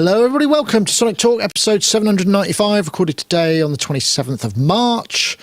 Hello, everybody. Welcome to Sonic Talk, episode 795, recorded today on the 27th of March.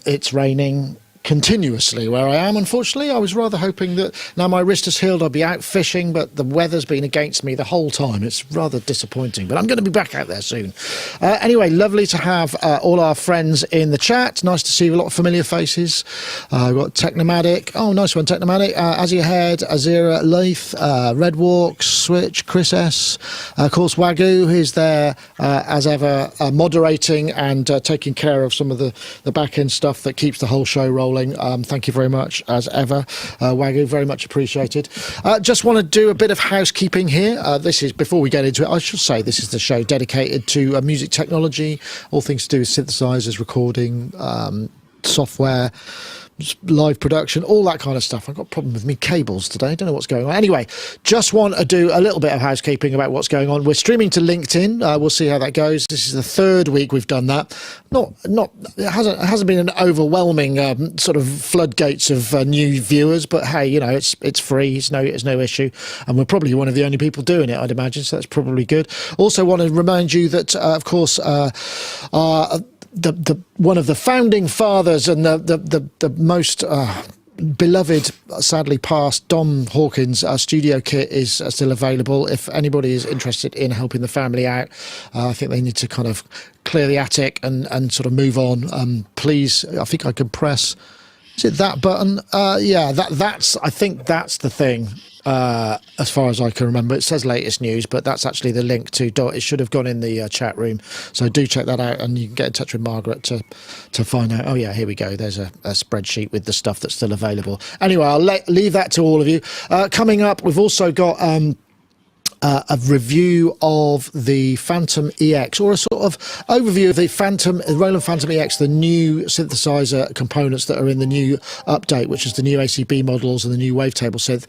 It's raining continuously where I am, unfortunately. I was rather hoping that now my wrist has healed, I'd be out fishing, but the weather's been against me the whole time. It's rather disappointing, but I'm going to be back out there soon. Anyway, lovely to have all our friends in the chat. Nice to see a lot of familiar faces. We've got Technomatic. Oh, nice one, Technomatic. Azia Head, Azira Leith, Redwalk, Switch, Chris S. Of course, Wagyu, who's there as ever, moderating and taking care of some of the back-end stuff that keeps the whole show rolling. Thank you very much, as ever, Wagyu, very much appreciated. Just want to do a bit of housekeeping here. This is, before we get into it, I should say this is the show dedicated to music technology, all things to do with synthesizers, recording, software, live production, all that kind of stuff. I've got a problem with me cables today. I don't know what's going on. Anyway, just want to do a little bit of housekeeping about what's going on. We're streaming to LinkedIn. We'll see how that goes. This is the third week we've done that. It hasn't been an overwhelming sort of floodgates of new viewers, but hey, you know, it's free. It's no issue, and we're probably one of the only people doing it, I'd imagine. So that's probably good. Also, want to remind you that, of course, the one of the founding fathers and the most beloved, sadly passed, Dom Hawkins studio kit is still available. If anybody is interested in helping the family out, I think they need to kind of clear the attic and sort of move on. Please, I think I can press. Is it that button? Yeah, that's. I think that's the thing. As far as I can remember, it says latest news, but that's actually the link to it should have gone in the chat room, so do check that out, and you can get in touch with Margaret to find out. Oh yeah, here we go, there's a spreadsheet with the stuff that's still available. Anyway, I'll leave that to all of you. Coming up, we've also got a review of the Phantom EX, or a sort of overview of the Roland Phantom EX, the new synthesizer components that are in the new update, which is the new ACB models and the new wavetable synth.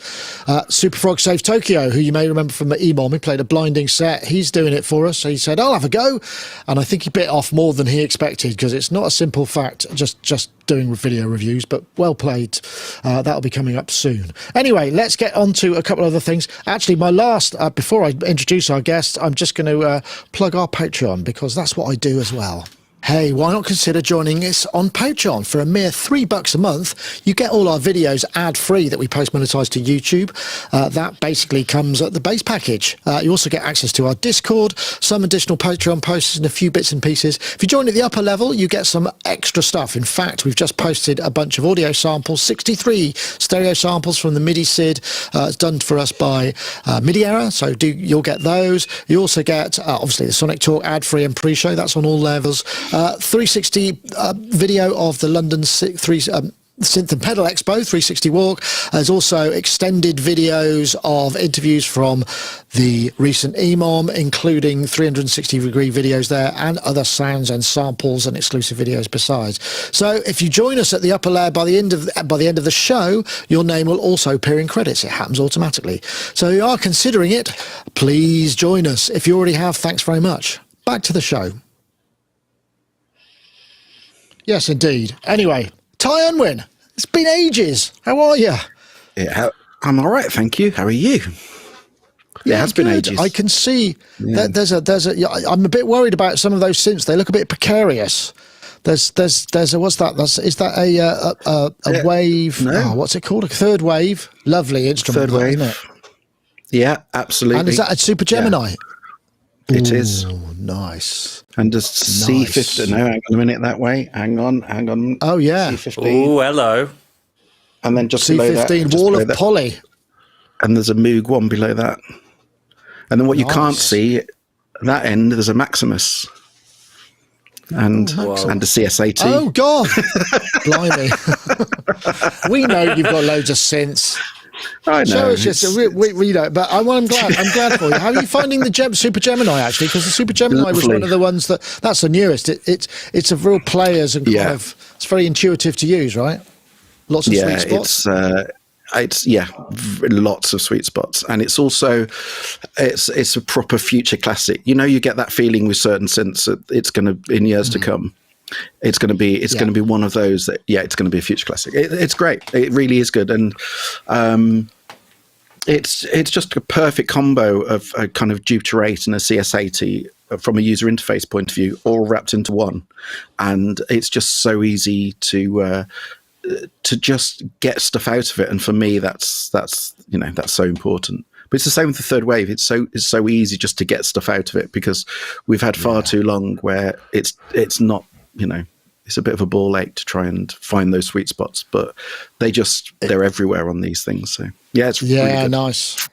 Superfrog Saves Tokyo, who you may remember from the EMOM, he played a blinding set. He's doing it for us. So he said, I'll have a go. And I think he bit off more than he expected, because it's not a simple fact, just doing video reviews, but well played. That'll be coming up soon. Anyway, let's get on to a couple of other things. Actually, my last, before I introduce our guest, I'm just going to plug our Patreon, because that's what I do as well. Hey, why not consider joining us on Patreon? For a mere $3 a month, you get all our videos ad-free that we post monetized to YouTube. That basically comes at the base package. You also get access to our Discord, some additional Patreon posts, and a few bits and pieces. If you join at the upper level, you get some extra stuff. In fact, we've just posted a bunch of audio samples, 63 stereo samples from the MIDI SID. It's done for us by MIDI Error, so you'll get those. You also get, obviously, the Sonic Talk ad-free and pre-show. That's on all levels. 360 video of the London Synth and Pedal Expo 360 Walk. There's also extended videos of interviews from the recent EMOM, including 360-degree videos there, and other sounds and samples and exclusive videos besides. So if you join us at the upper layer by the end of the show, your name will also appear in credits. It happens automatically. So if you are considering it, please join us. If you already have, thanks very much. Back to the show. Yes, indeed. Anyway, Ty Unwin, it's been ages. How are you? Yeah, I'm all right, thank you. How are you? Yeah, it has been ages. I can see that there's a. I'm a bit worried about some of those synths. They look a bit precarious. There's a what's that? Is that a wave? No. Oh, what's it called? A third wave. Lovely instrument. Third wave. Isn't it? Yeah, absolutely. And is that a Super Gemini? Yeah. It is. Nice. And does C50, no, hang on a minute that way. Hang on. Oh, yeah. C15. Oh, hello. And then just below that. C15, Wall of Poly. And there's a Moog 1 below that. And then what you can't see, at that end, there's a Maximus. And a CSAT. Oh, God. Blimey. We know you've got loads of synths. I know. So it's just we know, but I'm glad for you. How are you finding the Super Gemini actually? Because the Super Gemini was one of the ones that's the newest. It's a real players and kind of it's very intuitive to use, right? Lots of sweet spots. It's lots of sweet spots, and it's also it's a proper future classic. You know, you get that feeling with certain synths that it's going to in years to come. It's going to be one of those that it's going to be a future classic. It's great. It really is good, and it's just a perfect combo of a kind of Jupiter 8 and a CS80 from a user interface point of view, all wrapped into one, and it's just so easy to just get stuff out of it. And for me, that's so important. But it's the same with the third wave. It's so easy just to get stuff out of it, because we've had far too long where it's not, it's a bit of a ball ache to try and find those sweet spots, but they're everywhere on these things. So yeah, it's really good. Nice.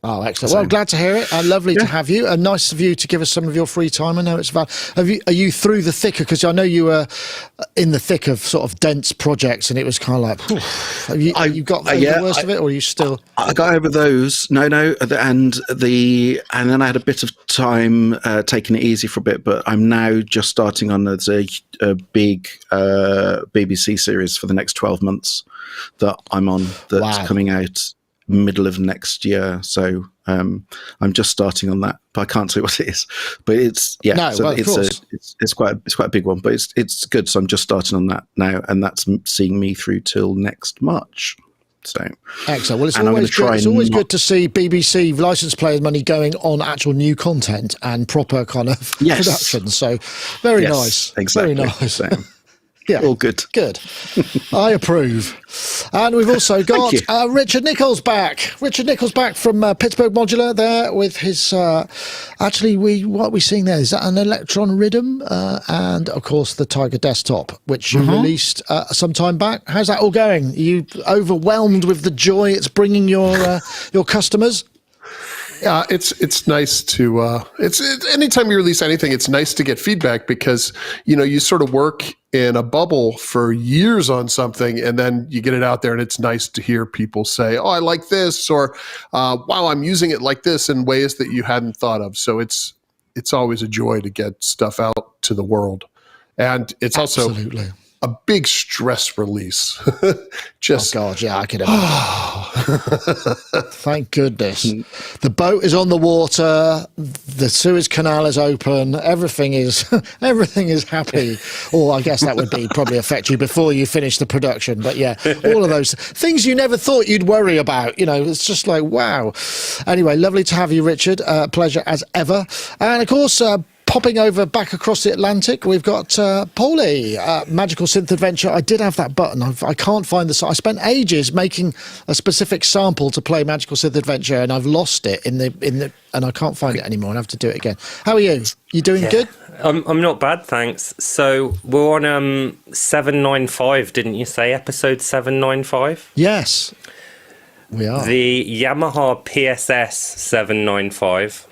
Oh, excellent. Well, glad to hear it. Lovely to have you. Nice of you to give us some of your free time. I know it's about. Are you through the thicker? Because I know you were in the thick of sort of dense projects, and it was kind of like, have you got through the worst of it, or are you still? I got over those. No, and then I had a bit of time taking it easy for a bit, but I'm now just starting on a big BBC series for the next 12 months that I'm on. That's coming out middle of next year, so I'm just starting on that, but I can't say what it is. But it's it's quite a big one, but it's good. So I'm just starting on that now, and that's seeing me through till next March. So excellent. Well, it's always good to see BBC license players' money going on actual new content and proper kind of production. So very nice, exactly. Very nice. So, yeah, all good. Good. I approve. And we've also got Richard Nichols back. Richard Nichols back from Pittsburgh Modular there with his. What are we seeing there? Is that an Electron Rhythm? And of course the Tiger Desktop, which you released some time back. How's that all going? Are you overwhelmed with the joy it's bringing your customers? Yeah, it's nice to anytime you release anything, it's nice to get feedback, because you sort of work in a bubble for years on something, and then you get it out there, and it's nice to hear people say, "Oh, I like this," or "Wow, I'm using it like this in ways that you hadn't thought of." So it's always a joy to get stuff out to the world, and it's also a big stress release. Just, oh God, yeah, I can imagine. Thank goodness. The boat is on the water. The Suez Canal is open. Everything is happy. Or I guess that would probably affect you before you finish the production. But yeah, all of those things you never thought you'd worry about. It's just like, wow. Anyway, lovely to have you, Richard. Pleasure as ever. And of course, popping over back across the Atlantic, we've got Paulie, Magical Synth Adventure. I did have that button. I can't find the. I spent ages making a specific sample to play Magical Synth Adventure, and I've lost it in the and I can't find it anymore. I have to do it again. How are you? You doing good? I'm not bad, thanks. So we're on 795, didn't you say? Episode 795? Yes, we are. The Yamaha PSS 795.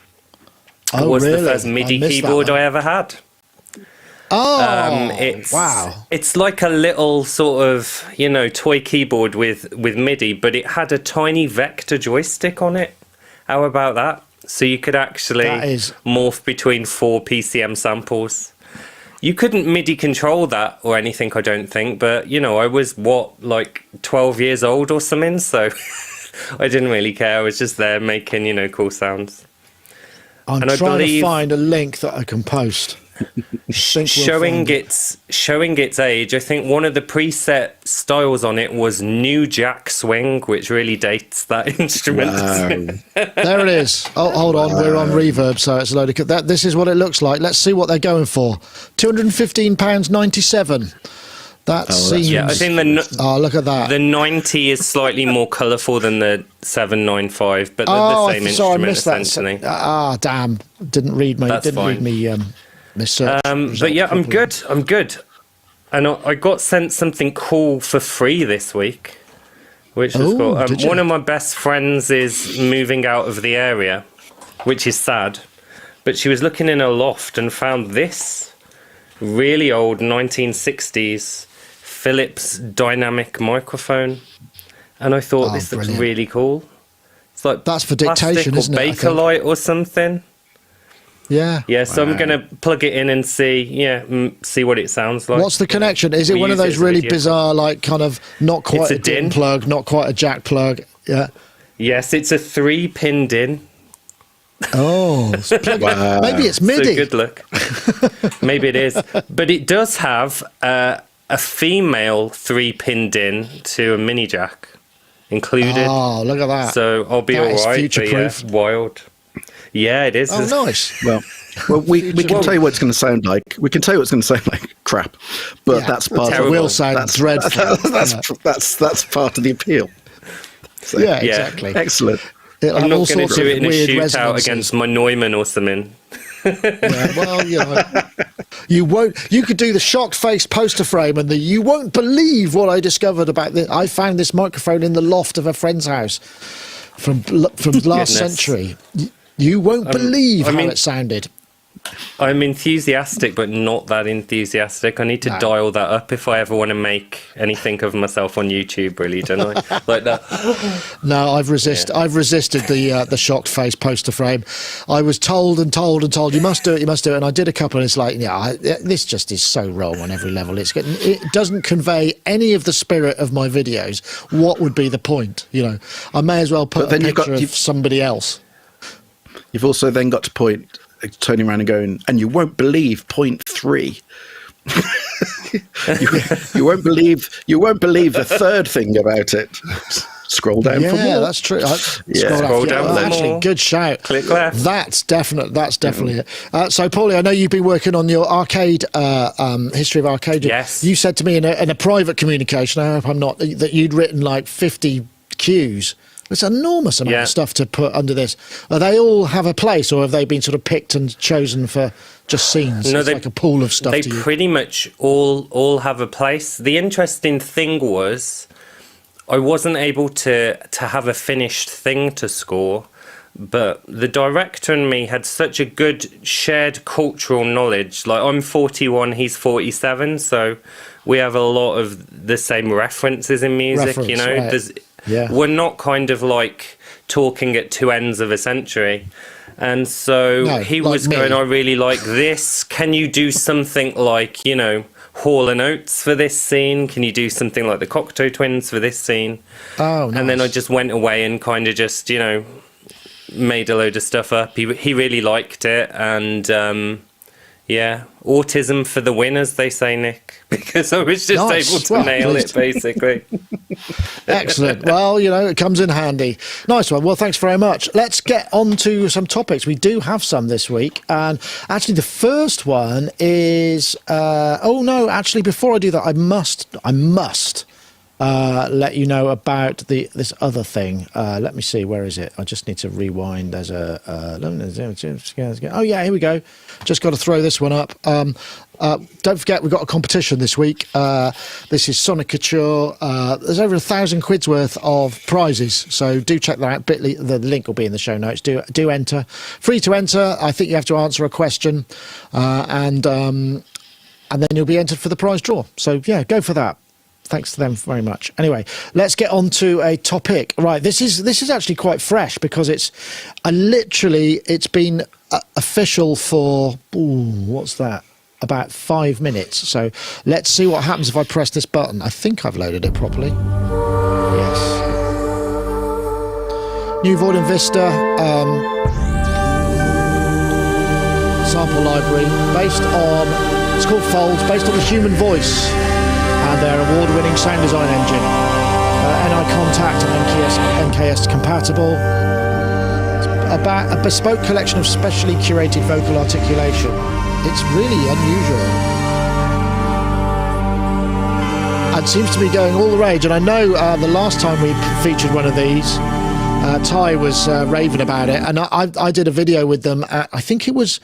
Was really? the first MIDI keyboard I ever had. Wow. It's like a little sort of, toy keyboard with MIDI, but it had a tiny vector joystick on it. How about that? So you could actually morph between 4 PCM samples. You couldn't MIDI control that or anything, I don't think, but, I was, 12 years old or something, so I didn't really care. I was just there making, cool sounds. I'm trying to find a link that I can post. Showing its age, I think one of the preset styles on it was New Jack Swing, which really dates that instrument. Wow. There it is. Oh, hold on, we're on Reverb, so it's a load of this is what it looks like. Let's see what they're going for. £215.97. That seems. Yeah, I think look at that. The 90 is slightly more colourful than the 795, but they're the same instrument, I missed essentially. That. Damn! Didn't read me. That's fine. Read me. Search but yeah, I'm good. And I got sent something cool for free this week, which was cool. One of my best friends is moving out of the area, which is sad. But she was looking in her loft and found this really old 1960s Philips dynamic microphone, and I thought this looks really cool. It's like that's for dictation, isn't it? Bakelite or something. Yeah. Yeah. So I'm gonna plug it in and see what it sounds like. What's the connection? Is it one of those really bizarre, kind of not quite a DIN plug, not quite a jack plug? Yeah. Yes, it's a 3-pin DIN. Oh, wow. Maybe it's MIDI. So good look. Maybe it is, but it does have a female 3-pin DIN to a mini jack included. Oh, look at that. So I'll be That all is right. future-proof. But yeah, wild. Yeah, it is. Oh, nice. Well, we can tell you what it's going to sound like. We can tell you what it's going to sound like. Crap, but Yeah, that's part it of will sound dreadful. that's part of the appeal. So, Yeah, exactly. Excellent. It'll I'm have all not going to sorts do of it in a weird shootout resonances. against my Neumann or something. Yeah, well, you know, you won't. You could do the shocked face poster frame, and you won't believe what I discovered about this. I found this microphone in the loft of a friend's house from last Goodness. century. You won't believe how it sounded. I'm enthusiastic, but not that enthusiastic. I need to dial that up if I ever want to make anything of myself on YouTube, really, don't I? Like that. No, I've resisted the shocked face poster frame. I was told, you must do it, and I did a couple, and it's like, this just is so wrong on every level. It doesn't convey any of the spirit of my videos. What would be the point? You know, I may as well put a picture of somebody else. You've also then got to turning around and going, and you won't believe point 3. you won't believe the third thing about it. Scroll down for more. Yeah, that's true. Scroll down for actually, more. good shout. Click left. That's definitely it. So, Paulie, I know you've been working on your arcade history of arcade. Yes. You said to me in a private communication, I hope I'm not, that you'd written like 50 cues. It's an enormous amount of stuff to put under this. They all have a place, or have they been sort of picked and chosen for just scenes? No, it's like a pool of stuff. They pretty much all have a place. The interesting thing was, I wasn't able to have a finished thing to score, but the director and me had such a good shared cultural knowledge. Like, I'm 41, he's 47, so we have a lot of the same references in music. You know, right. We're not kind of like talking at two ends of a century. And so he was going, I really like this. Can you do something like, you know, Hall & Oates for this scene? Can you do something like the Cocteau Twins for this scene? Oh, nice. And then I just went away and kind of just, you know, made a load of stuff up. He really liked it. And autism for the win, as they say, Nick, because I was just able to nail it, basically. Excellent. Well, you know, it comes in handy. Nice one. Well, thanks very much. Let's get on to some topics. We do have some this week. And actually, the first one is... before I do that, I must let you know about this other thing. Let me see, where is it? I just need to rewind. There's here we go. Just got to throw this one up. Don't forget, we've got a competition this week. This is Sonic Couture. There's over 1,000 quid's worth of prizes, so do check that out. Bitly, the link will be in the show notes. Do enter. Free to enter. I think you have to answer a question, and then you'll be entered for the prize draw. So yeah, go for that. Thanks to them very much. Anyway, let's get on to a topic. Right, this is actually quite fresh because it's been official for what's that? About 5 minutes. So let's see what happens if I press this button. I think I've loaded it properly. Yes. New Void and Vista sample library it's called Folds, based on the human voice and their award-winning sound design engine. NI Contact and NKS compatible. About a bespoke collection of specially curated vocal articulation. It's really unusual. And seems to be going all the rage. And I know the last time we featured one of these, Ty was raving about it. And I did a video with them. I think it was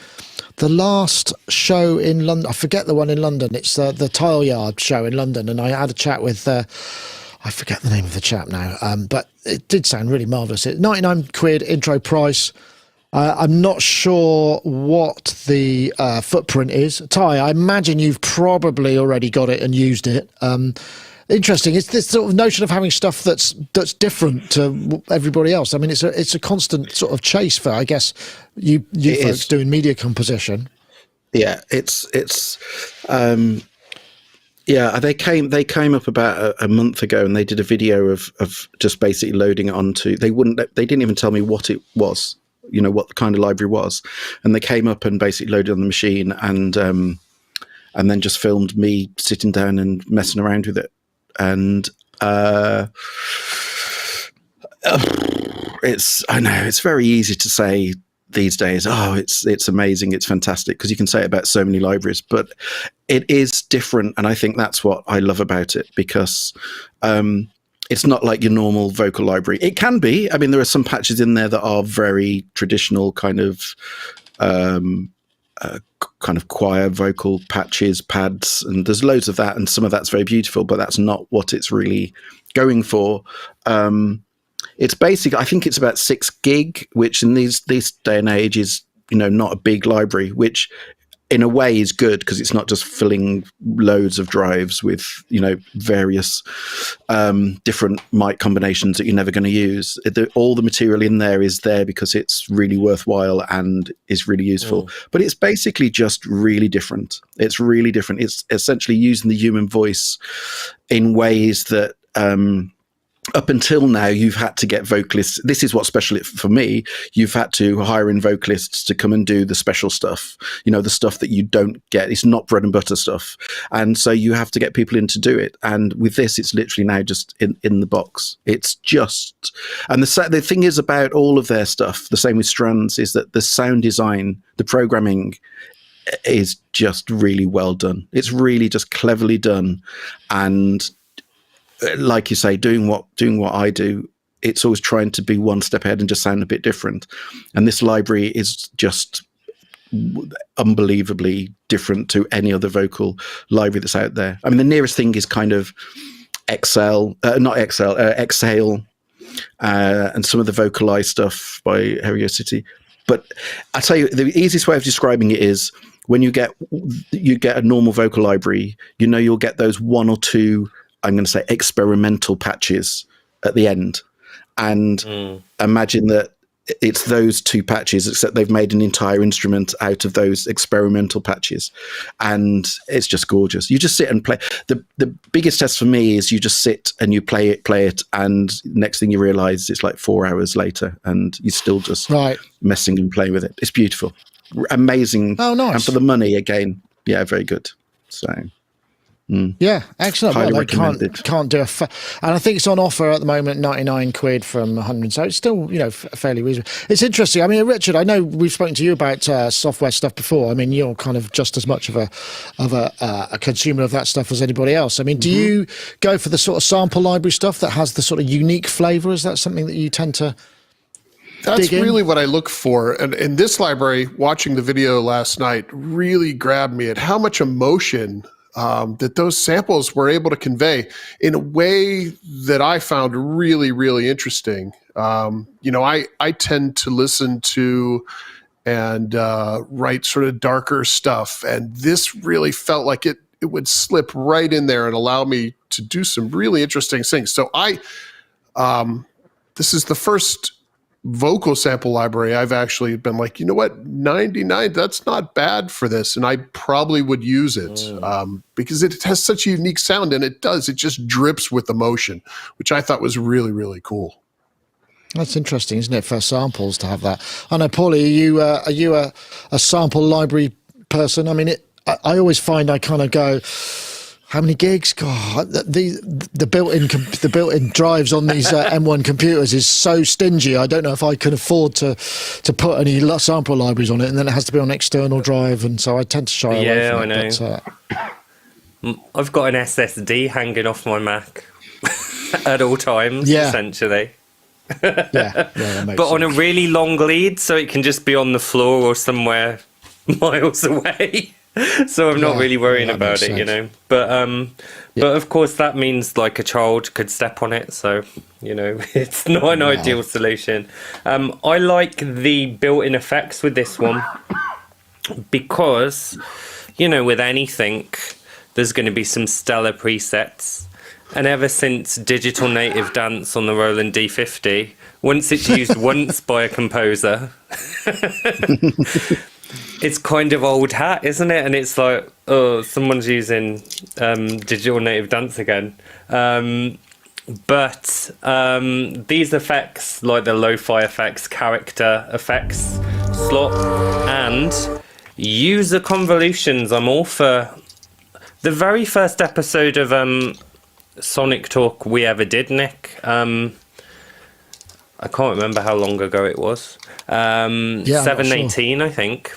the last show in London. I forget the one in London. It's the Tile Yard show in London. And I had a chat with... I forget the name of the chap now. But it did sound really marvellous. It's 99 quid intro price. I'm not sure what the footprint is. Ty, I imagine you've probably already got it and used it. Interesting. It's this sort of notion of having stuff that's different to everybody else. I mean, it's a constant sort of chase for, I guess, you folks doing media composition. Yeah, they came up about a month ago, and they did a video of just basically loading it onto. They didn't even tell me what it was. You know, what the kind of library was, and they came up and basically loaded on the machine, and then just filmed me sitting down and messing around with it. And I know it's very easy to say these days, oh, it's amazing, it's fantastic, because you can say it about so many libraries, but it is different, and I think that's what I love about it, because it's not like your normal vocal library. It can be. I mean, there are some patches in there that are very traditional kind of choir vocal patches, pads, and there's loads of that, and some of that's very beautiful, but that's not what it's really going for. It's basic. I think it's about 6 gig, which in this day and age is, not a big library, which in a way is good, because it's not just filling loads of drives with, various different mic combinations that you're never going to use. All the material in there is there because it's really worthwhile and is really useful. But it's basically just really different. It's really different. It's essentially using the human voice in ways that up until now, you've had to get vocalists. This is what's special for me. You've had to hire in vocalists to come and do the special stuff, the stuff that you don't get. It's not bread and butter stuff. And so you have to get people in to do it. And with this, it's literally now just in the box. It's just, and the thing is about all of their stuff, the same with Strands, is that the sound design, the programming is just really well done. It's really just cleverly done. And like you say, doing what I do, it's always trying to be one step ahead and just sound a bit different. And this library is just unbelievably different to any other vocal library that's out there. I mean, the nearest thing is kind of Exhale, and some of the vocalized stuff by Heriosity. But I tell you, the easiest way of describing it is when you get a normal vocal library, you'll get those 1 or 2, I'm going to say, experimental patches at the end. And imagine that it's those 2 patches, except they've made an entire instrument out of those experimental patches. And it's just gorgeous. You just sit and play. The biggest test for me is you just sit and you play it. And next thing you realize, it's like 4 hours later and you're still just messing and playing with it. It's beautiful. Amazing. Oh, nice. And for the money, again, yeah, very good. So... Yeah, excellent. Highly Well, recommended. can't do and I think it's on offer at the moment, 99 quid from 100. So it's still, fairly reasonable. It's interesting. I mean, Richard, I know we've spoken to you about software stuff before. I mean, you're kind of just as much of a consumer of that stuff as anybody else. I mean, do you go for the sort of sample library stuff that has the sort of unique flavor? Is that something that you tend to? That's really what I look for. And in this library, watching the video last night really grabbed me at how much emotion that those samples were able to convey in a way that I found really, really interesting. I tend to listen to and write sort of darker stuff, and this really felt like it would slip right in there and allow me to do some really interesting things. So this is the first vocal sample library I've actually been like, 99, that's not bad for this, and I probably would use it because it has such a unique sound, and it just drips with emotion, which I thought was really, really cool. That's interesting, isn't it, for samples to have that? I know, Paulie, are you a sample library person? I mean, I always find I kind of go, how many gigs? God, the built-in drives on these M1 computers is so stingy. I don't know if I can afford to put any sample libraries on it, and then it has to be on external drive, and so I tend to shy away from it. Yeah, I know. I've got an SSD hanging off my Mac at all times, essentially. That makes but sense. On a really long lead, so it can just be on the floor or somewhere miles away. So I'm not really worrying about it, But of course that means like a child could step on it. So, it's not an ideal solution. I like the built-in effects with this one because, with anything, there's going to be some stellar presets. And ever since Digital Native Dance on the Roland D50, once it's used once by a composer... It's kind of old hat, isn't it? And it's like, oh, someone's using Digital Native Dance again. But these effects, like the lo-fi effects, character effects slot, and user convolutions, I'm all for. The very first episode of Sonic Talk we ever did, Nick, I can't remember how long ago it was. 718, I think.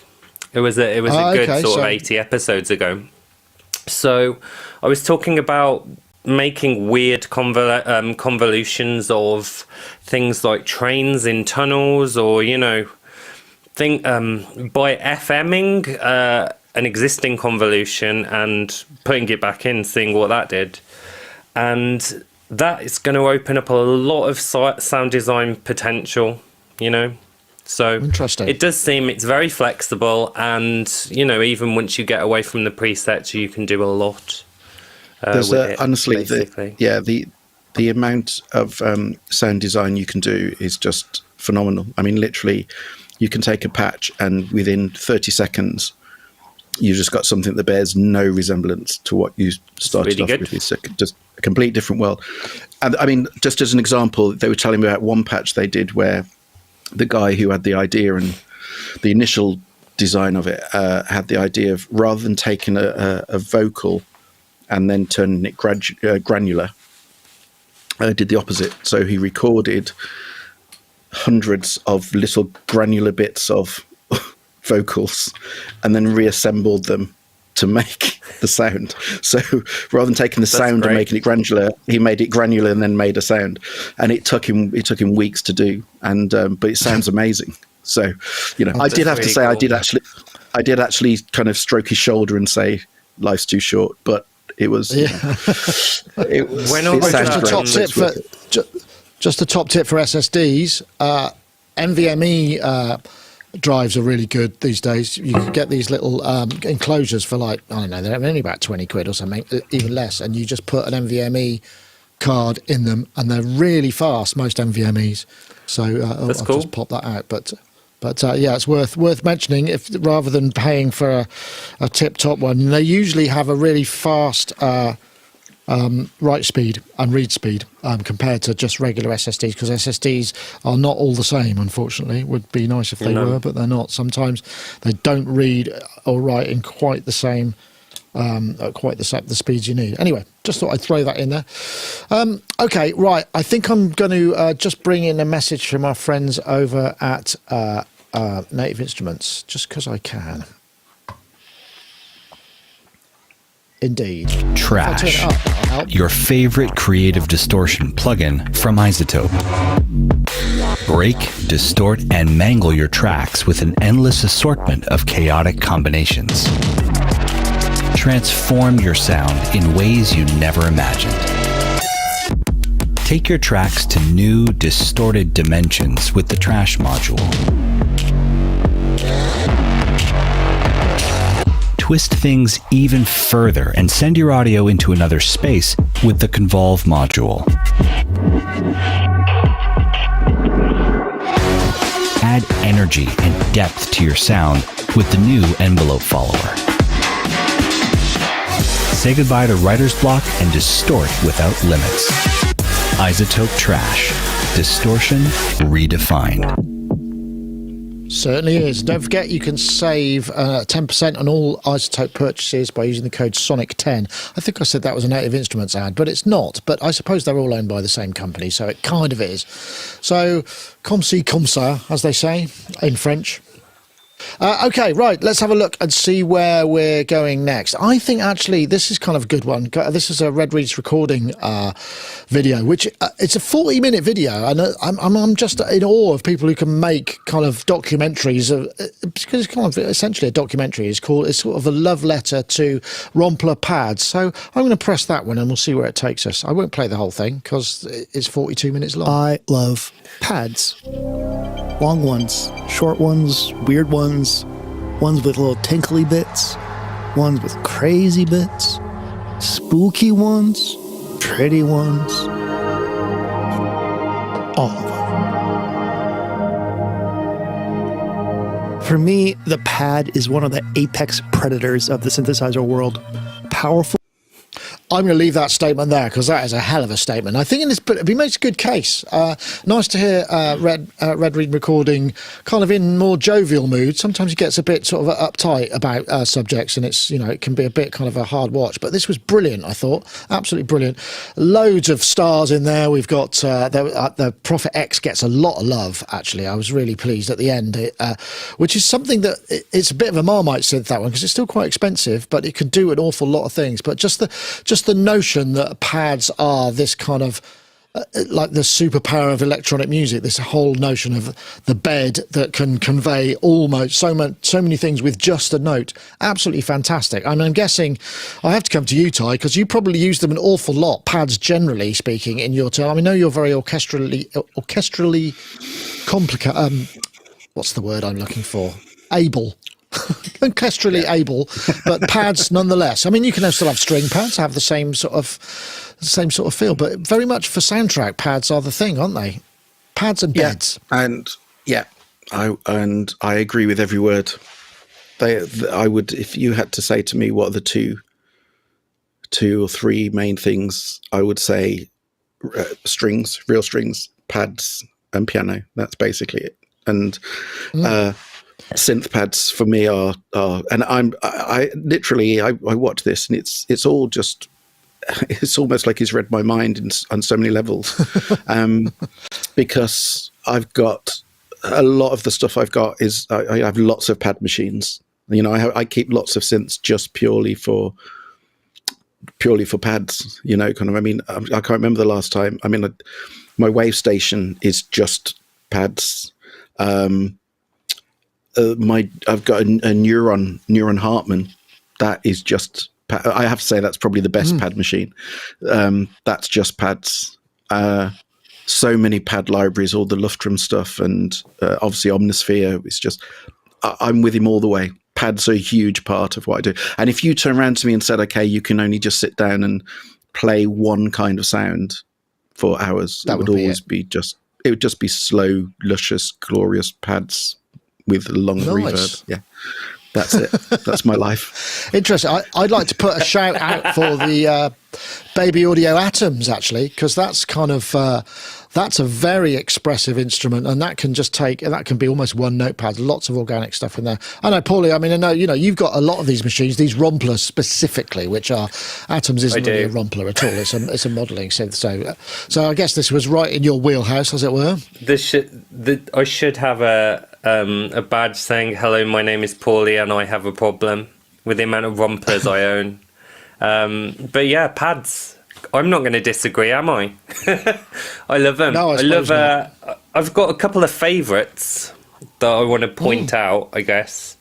It was a good sort of 80 episodes ago. So I was talking about making weird convolutions of things like trains in tunnels, or by FMing an existing convolution and putting it back in, seeing what that did. And that is going to open up a lot of sound design potential, So interesting. It does seem it's very flexible, and even once you get away from the presets, you can do a lot. There's with it, honestly, basically. the amount of sound design you can do is just phenomenal. I mean, literally, you can take a patch and within 30 seconds, you've just got something that bears no resemblance to what you started off with. It's just a complete different world. And I mean, just as an example, they were telling me about one patch they did where the guy who had the idea and the initial design of it had the idea of, rather than taking a vocal and then turning it granular, did the opposite. So he recorded hundreds of little granular bits of vocals and then reassembled them to make the sound. So rather than taking the sound and making it granular, he made it granular and then made a sound. And it took him weeks to do. And but it sounds amazing. So I did have to say, cool. I did actually kind of stroke his shoulder and say, "Life's too short," but it was. Yeah. Just a top tip for SSDs. NVMe drives are really good these days. You can get these little enclosures for I don't know, they're only about 20 quid or something, even less. And you just put an NVMe card in them, and they're really fast, most NVMEs. So I'll just pop that out. But it's worth mentioning, if rather than paying for a tip-top one, they usually have a really fast write speed and read speed compared to just regular SSDs, because SSDs are not all the same, unfortunately. It would be nice if they were, but they're not. Sometimes they don't read or write in quite the same the speeds you need. Anyway, just thought I'd throw that in there. Okay, right. I think I'm going to just bring in a message from our friends over at Native Instruments, just because I can. Indeed. Trash. Your favorite creative distortion plugin from iZotope. Break, distort, and mangle your tracks with an endless assortment of chaotic combinations. Transform your sound in ways you never imagined. Take your tracks to new, distorted dimensions with the Trash module. Twist things even further and send your audio into another space with the Convolve module. Add energy and depth to your sound with the new envelope follower. Say goodbye to writer's block and distort without limits. iZotope Trash. Distortion redefined. Certainly is. Don't forget, you can save 10% on all iZotope purchases by using the code SONIC10. I think I said that was a Native Instruments ad, but it's not. But I suppose they're all owned by the same company, so it kind of is. So, comme ci, comme ça, as they say in French. Okay, right, let's have a look and see where we're going next. I think actually this is kind of a good one. This is a Red Reeds recording video, which it's a 40-minute video, and I'm just in awe of people who can make kind of documentaries, because it's kind of essentially a documentary. It's sort of a love letter to Rompler pads. So I'm going to press that one and we'll see where it takes us. I won't play the whole thing because it's 42 minutes long. I love pads. Long ones, short ones, weird ones with little tinkly bits, ones with crazy bits, spooky ones, pretty ones, all of them. For me, the pad is one of the apex predators of the synthesizer world. Powerful. I'm going to leave that statement there because that is a hell of a statement. I think he makes a good case. Nice to hear Red Reed recording kind of in more jovial mood. Sometimes he gets a bit sort of uptight about subjects, and it's, it can be a bit kind of a hard watch. But this was brilliant, I thought. Absolutely brilliant. Loads of stars in there. We've got the Prophet X gets a lot of love, actually. I was really pleased at the end, which is something that it's a bit of a Marmite synth, that one, because it's still quite expensive, but it can do an awful lot of things. But just the notion that pads are this kind of like the superpower of electronic music, this whole notion of the bed that can convey almost so many things with just a note, absolutely fantastic. I mean, I'm guessing I have to come to you, Ty, because you probably use them an awful lot, pads generally speaking, in your term. I mean, I know you're very orchestrally complicated. What's the word I'm looking for? Able. Orchestrally able, but pads nonetheless. I mean, you can still have string pads, have the same sort of feel, but very much for soundtrack, pads are the thing, aren't they? Pads and beds. I agree with every word. I would, if you had to say to me what are the two or three main things, I would say strings, real strings, pads, and piano. That's basically it. And synth pads for me are and I literally watch this, and it's all just, it's almost like he's read my mind on so many levels. Because I've got a lot of the stuff I've got is I have lots of pad machines. I keep lots of synths just purely for pads. I mean, I can't remember the last time. I mean, my Wave Station is just pads. I've got a Neuron Hartman that is just, I have to say that's probably the best pad machine. That's just pads. So many pad libraries, all the Lufttrim stuff, and obviously Omnisphere. It's just, I'm with him all the way. Pads are a huge part of what I do. And if you turn around to me and said, okay, you can only just sit down and play one kind of sound for hours, it would just be slow, luscious, glorious pads with long reverb. Yeah, that's it. That's my life. Interesting. I'd like to put a shout out for the Baby Audio Atoms, actually, because that's kind of that's a very expressive instrument, and that can be almost one notepad. Lots of organic stuff in there. I know, Paulie. I mean, I know you've got a lot of these machines, these Romplers specifically, which are Atoms isn't really a Rompler at all. It's a modelling synth. So I guess this was right in your wheelhouse, as it were. I should have a badge saying, "Hello, my name is Paulie, and I have a problem with the amount of Romplers I own." But yeah, pads. I'm not going to disagree, am I? I love them. No, I love. I've got a couple of favourites that I want to point out, I guess.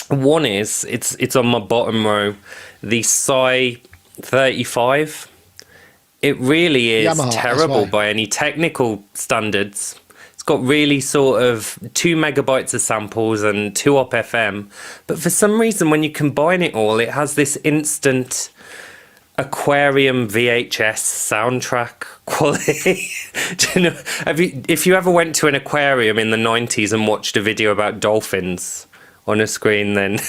One is it's on my bottom row, the Psy 35. It really is Yamaha, terrible by any technical standards. It's got really sort of 2 megabytes of samples and 2 op FM, but for some reason when you combine it all, it has this instant aquarium VHS soundtrack quality. Do you know, if you ever went to an aquarium in the 90s and watched a video about dolphins on a screen, then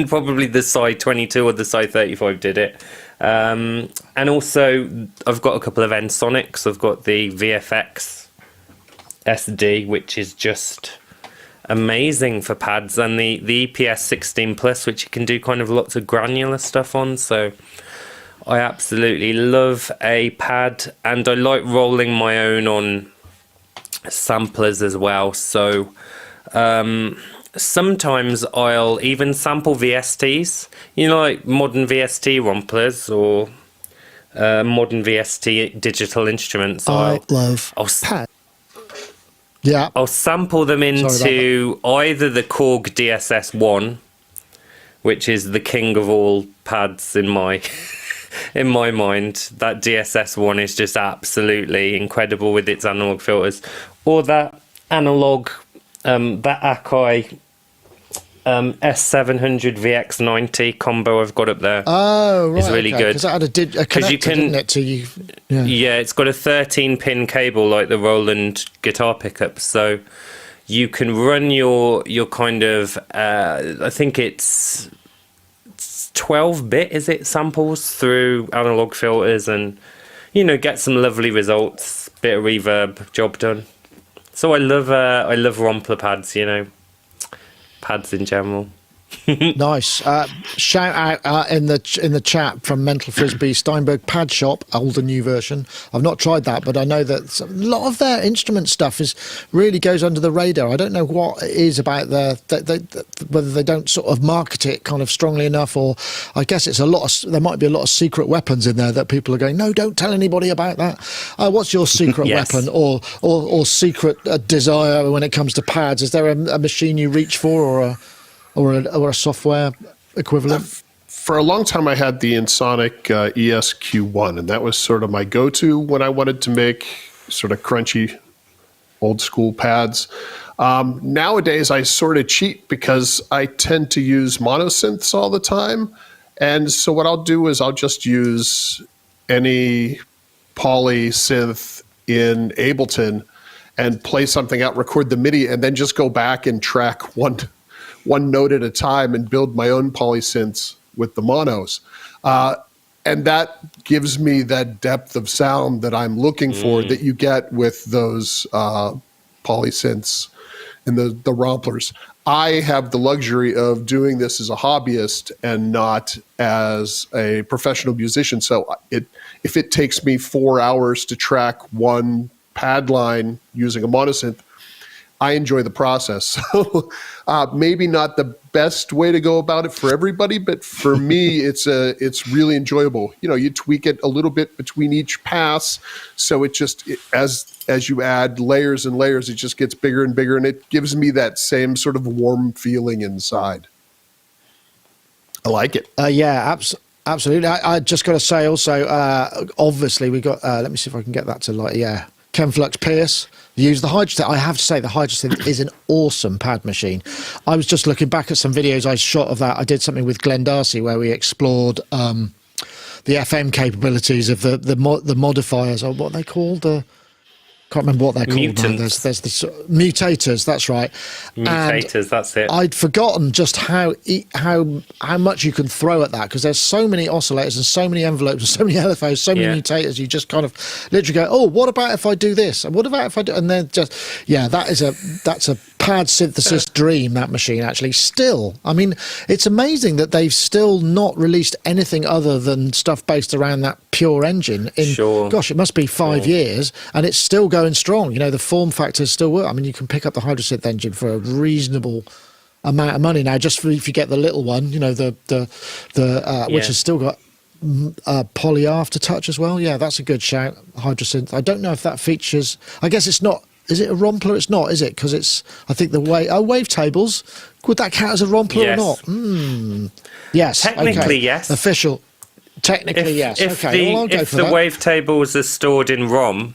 probably the Psy 22 or the Psy 35 did it. And also I've got a couple of Ensonics. I've got the VFX SD, which is just amazing for pads, and the EPS 16 Plus, which you can do kind of lots of granular stuff on. So I absolutely love a pad, and I like rolling my own on samplers as well. So sometimes I'll even sample VSTs, like modern VST Romplers or modern VST digital instruments. I love pad. Yeah, I'll sample them into either the Korg DSS-1, which is the king of all pads in my in my mind. That DSS-1 is just absolutely incredible with its analog filters, or that analog that Akai S700 VX90 combo I've got up there. Oh, right. Is really good. Because that had a connector, didn't it, to you? Yeah, it's got a 13-pin cable like the Roland guitar pickup, so you can run your kind of I think it's 12-bit, is it, samples through analog filters and, get some lovely results, bit of reverb, job done. So I love Rompler pads, pads in general. Nice. Shout out in the chat from Mental Frisbee, Steinberg Pad Shop, old and new version. I've not tried that, but I know that a lot of their instrument stuff really goes under the radar. I don't know what it is about whether they don't sort of market it kind of strongly enough, or I guess there might be a lot of secret weapons in there that people are going, no, don't tell anybody about that. What's your secret weapon or secret desire when it comes to pads? Is there a machine you reach for, or a software equivalent? For a long time, I had the Ensoniq ESQ1, and that was sort of my go-to when I wanted to make sort of crunchy, old-school pads. Nowadays, I sort of cheat because I tend to use monosynths all the time. And so what I'll do is I'll just use any poly synth in Ableton and play something out, record the MIDI, and then just go back and track one note at a time and build my own polysynths with the monos. And that gives me that depth of sound that I'm looking for that you get with those polysynths and the Romplers. I have the luxury of doing this as a hobbyist and not as a professional musician. So if it takes me 4 hours to track one pad line using a monosynth, I enjoy the process. So maybe not the best way to go about it for everybody, but for me, it's really enjoyable. You tweak it a little bit between each pass, so as you add layers and layers, it just gets bigger and bigger, and it gives me that same sort of warm feeling inside. I like it. Absolutely. I just got to say also, obviously we got. Let me see if I can get that to Kenflux Pierce. Use the Hydrosynth. I have to say the Hydrosynth is an awesome pad machine. I was just looking back at some videos I shot of that. I did something with Glenn Darcy where we explored the FM capabilities of the modifiers, or what they called. Can't remember what they're called now. There's the mutators. That's right. Mutators. That's it. I'd forgotten just how much you can throw at that, because there's so many oscillators and so many envelopes and so many LFOs, so many mutators. You just kind of literally go, oh, what about if I do this? And what about if I do? And then just that's a pad synthesis dream. That machine actually still. I mean, it's amazing that they've still not released anything other than stuff based around that pure engine. Gosh, it must be 5 years, and it's still going strong. The form factors still work. I mean, you can pick up the Hydrosynth engine for a reasonable amount of money now, just if you get the little one, which has still got poly aftertouch as well. Yeah, that's a good shout. Hydrosynth. I don't know if that features. I guess it's not. Is it a Rompler? It's not, is it? Because it's. I think the wavetables. Would that count as a Rompler or not? Yes. Technically, yes. Official. Technically, yes. If okay. I'll go if for the that. wavetables are stored in ROM,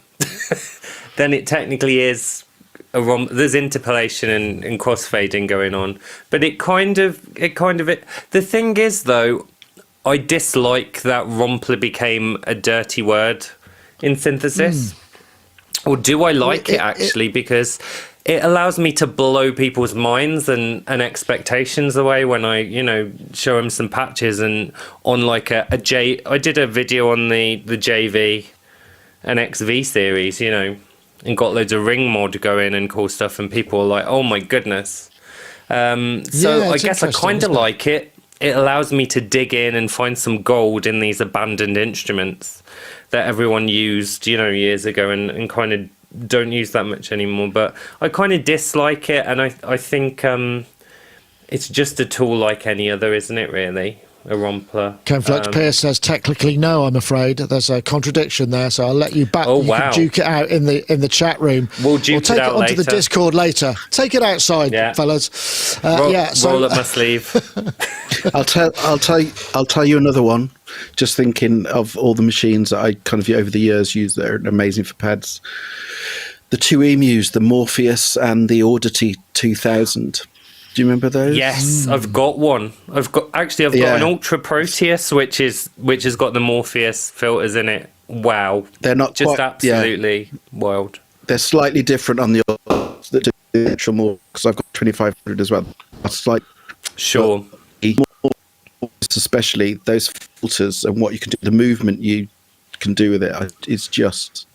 then it technically is a ROM. There's interpolation and crossfading going on, but the thing is, though, I dislike that Rompler became a dirty word in synthesis. Or do I like it actually? Because it allows me to blow people's minds and expectations away when I, show them some patches and on like a J. I did a video on the JV and XV series, and got loads of ring mod going and cool stuff, and people are like, "Oh my goodness!" So I guess I kind of like it. It allows me to dig in and find some gold in these abandoned instruments that everyone used, years ago, and kind of don't use that much anymore. But I kind of dislike it, and I think it's just a tool like any other, isn't it, really? A Rompler. Kenflux Pierce says technically no, I'm afraid. There's a contradiction there, so I'll let you back. Oh, you wow. can duke it out in the chat room. We'll duke take it out onto later. the Discord later. Take it outside, fellas. Roll up my sleeve. I'll tell you another one. Just thinking of all the machines that I kind of over the years used that are amazing for pads. The two Emus, the Morpheus and the Audity 2000. Do you remember those? Yes, I've got one. I've got an Ultra Proteus, which has got the Morpheus filters in it. Wow, they're not just quite, absolutely wild. They're slightly different on the others that do the actual more, because I've got 2500 as well. It's like sure. especially those filters and what you can do, the movement you can do with it, is just.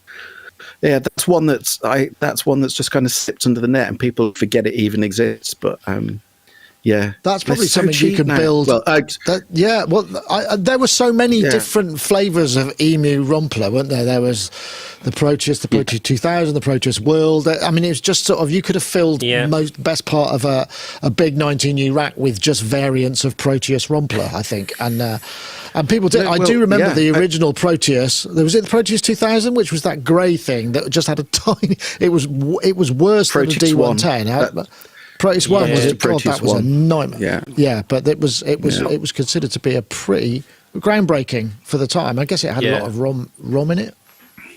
Yeah, that's one that's just kind of slipped under the net, and people forget it even exists. But yeah, that's probably so something you can now. build. Well, there were so many different flavors of Emu Rompler, weren't there? There was the Proteus, the Proteus 2000, the Proteus World. I mean, it was just sort of, you could have filled best part of a big 19U rack with just variants of Proteus Rompler, I think, and people did. I do remember the original Proteus. There was the Proteus 2000, which was that grey thing that just had a tiny. It was worse Proteus than the D110. Proteus 1 was it? God, that was a nightmare. Yeah, but it was considered to be a pretty groundbreaking for the time. I guess it had a lot of ROM in it.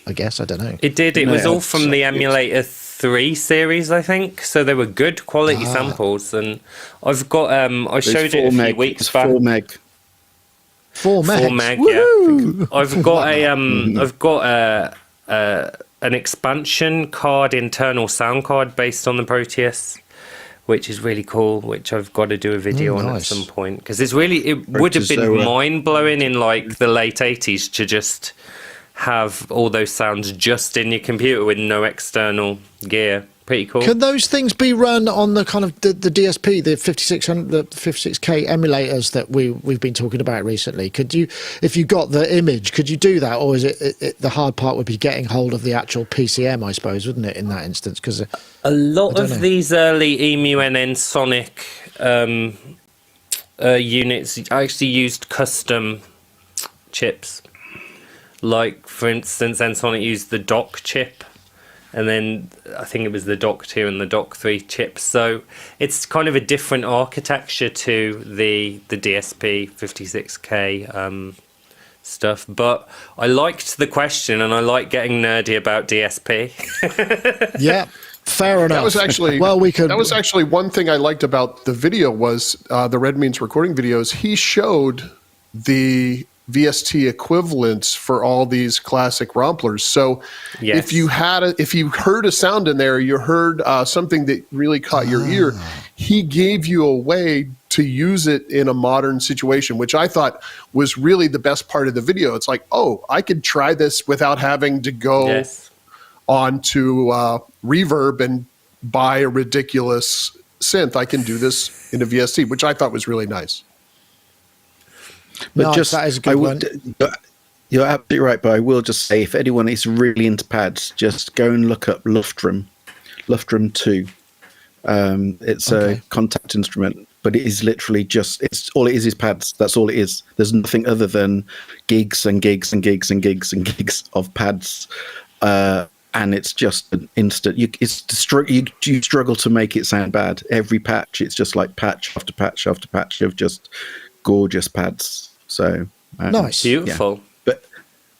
I guess, I don't know. It did. It was all from the Emulator 3 series, I think. So they were good quality samples, and I've got I showed it a few weeks back. 4 meg. 4 meg. 4 meg. Yeah. I've got an expansion card, internal sound card based on the Proteus, which is really cool, which I've got to do a video on at some point, because it would have been mind blowing in like the late 80s to just have all those sounds just in your computer with no external gear. Pretty cool. Can those things be run on the kind of the DSP, the 5600, the 56K emulators that we've been talking about recently? Could you, if you got the image, could you do that, or is it the hard part would be getting hold of the actual PCM, I suppose, wouldn't it, in that instance? Because a lot of these early EMU-NN Sonic units actually used custom chips. Like, for instance, Ensoniq used the DOC chip, and then I think it was the DOC 2 and the DOC 3 chips. So it's kind of a different architecture to the DSP 56K stuff. But I liked the question, and I like getting nerdy about DSP. Yeah. Fair enough. That was actually That was actually one thing I liked about the video was the Red Means recording videos. He showed the VST equivalents for all these classic Romplers. So if you heard a sound in there, you heard something that really caught your ear, he gave you a way to use it in a modern situation, which I thought was really the best part of the video. It's like, oh, I could try this without having to go onto Reverb and buy a ridiculous synth. I can do this in a VST, which I thought was really nice. But that is a good one. You're absolutely right, but I will just say, if anyone is really into pads, just go and look up Lufttrim 2. It's a contact instrument, but it is literally all it is pads. That's all it is. There's nothing other than gigs and gigs and gigs and gigs and gigs of pads. And it's just an instant. You struggle to make it sound bad. Every patch, it's just like patch after patch after patch of just gorgeous pads. So nice, beautiful. Yeah.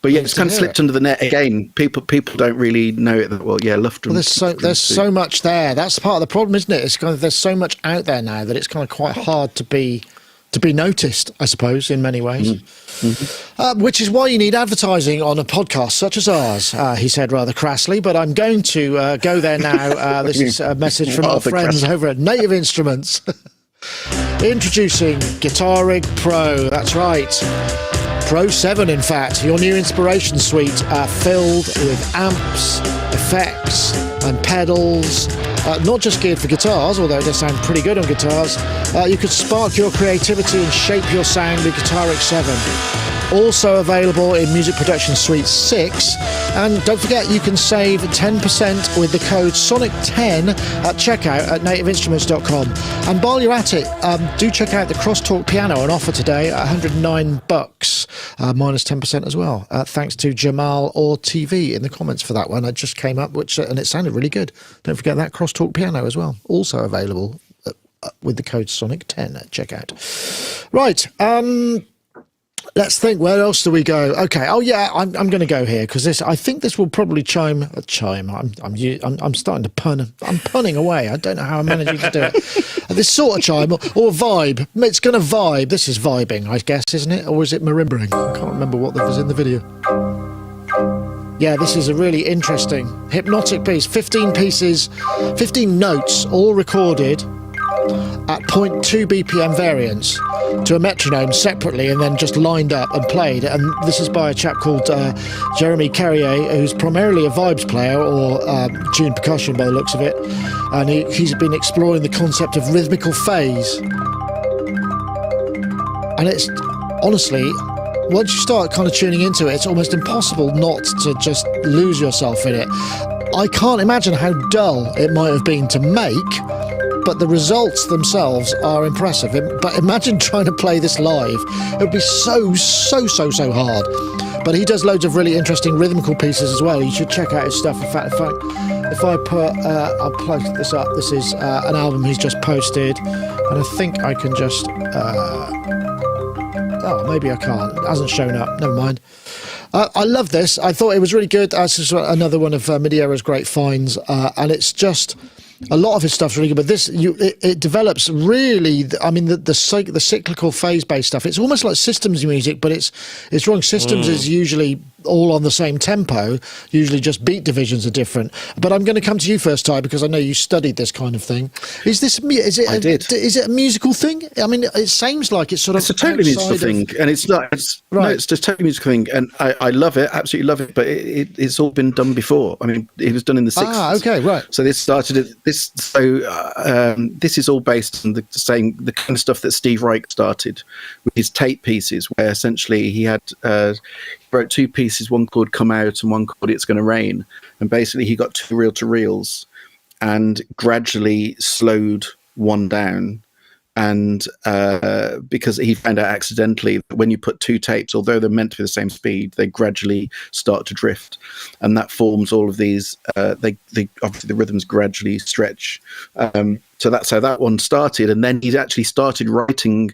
But yeah, it's kind of slipped under the net again. People don't really know it that well. Yeah, Lufttrim. Well, there's so much there. That's part of the problem, isn't it? It's kind of, there's so much out there now that it's kind of quite hard to be noticed, I suppose, in many ways. Which is why you need advertising on a podcast such as ours, he said rather crassly, but I'm going to go there now. This is a message from our friends over at Native Instruments. Introducing Guitar Rig Pro. That's right. Pro 7, in fact, your new inspiration suite filled with amps, effects and pedals, not just geared for guitars, although it does sound pretty good on guitars. You could spark your creativity and shape your sound with Guitar Rig 7. Also available in Music Production Suite 6. And don't forget, you can save 10% with the code SONIC10 at checkout at nativeinstruments.com. And while you're at it, do check out the Crosstalk piano on offer today at $109, minus 10% as well. Thanks to Jamal or TV in the comments for that one. It just came up, and it sounded really good. Don't forget that Crosstalk piano as well. Also available with the code SONIC10 at checkout. Right. Let's think. Where else do we go? Okay. Oh yeah, I'm going to go here because I think this will probably chime. I'm starting to pun. I'm punning away. I don't know how I'm managing to do it. This sort of chime or vibe. It's going to vibe. This is vibing, I guess, isn't it? Or is it marimbering? I can't remember what was in the video. Yeah, this is a really interesting hypnotic piece. 15 pieces, 15 notes, all recorded at 0.2 BPM variants to a metronome separately and then just lined up and played. And this is by a chap called Jeremy Carrier, who's primarily a vibes player or tuned percussion by the looks of it. And he's been exploring the concept of rhythmical phase. And it's honestly, once you start kind of tuning into it, it's almost impossible not to just lose yourself in it. I can't imagine how dull it might have been to make, but the results themselves are impressive. But imagine trying to play this live. It would be so hard. But he does loads of really interesting rhythmical pieces as well. You should check out his stuff. In fact, if I put, I'll plug this up. This is an album he's just posted, and I think I can just, oh, maybe I can't. It hasn't shown up. Never mind. I love this. I thought it was really good. This is another one of Midiera's great finds, and it's just a lot of his stuff's really good. But this, it develops really. I mean, the cyclical phase-based stuff. It's almost like systems music, but it's wrong. Systems is usually all on the same tempo. Usually, just beat divisions are different. But I'm going to come to you first, Ty, because I know you studied this kind of thing. Is it a musical thing? I mean, it seems like it's sort of. It's a totally musical thing, and it's not. No, it's just a totally musical thing, and I love it, absolutely love it. But it's all been done before. I mean, it was done in the 60s. Ah, okay, right. So this started. This is all based on the kind of stuff that Steve Reich started with his tape pieces, where essentially he had. Wrote two pieces, one called Come Out and one called It's Gonna Rain, and basically he got two reel-to-reels and gradually slowed one down, and because he found out accidentally that when you put two tapes, although they're meant to be the same speed, they gradually start to drift, and that forms all of these they obviously the rhythms gradually stretch, so that's how that one started. And then he actually started writing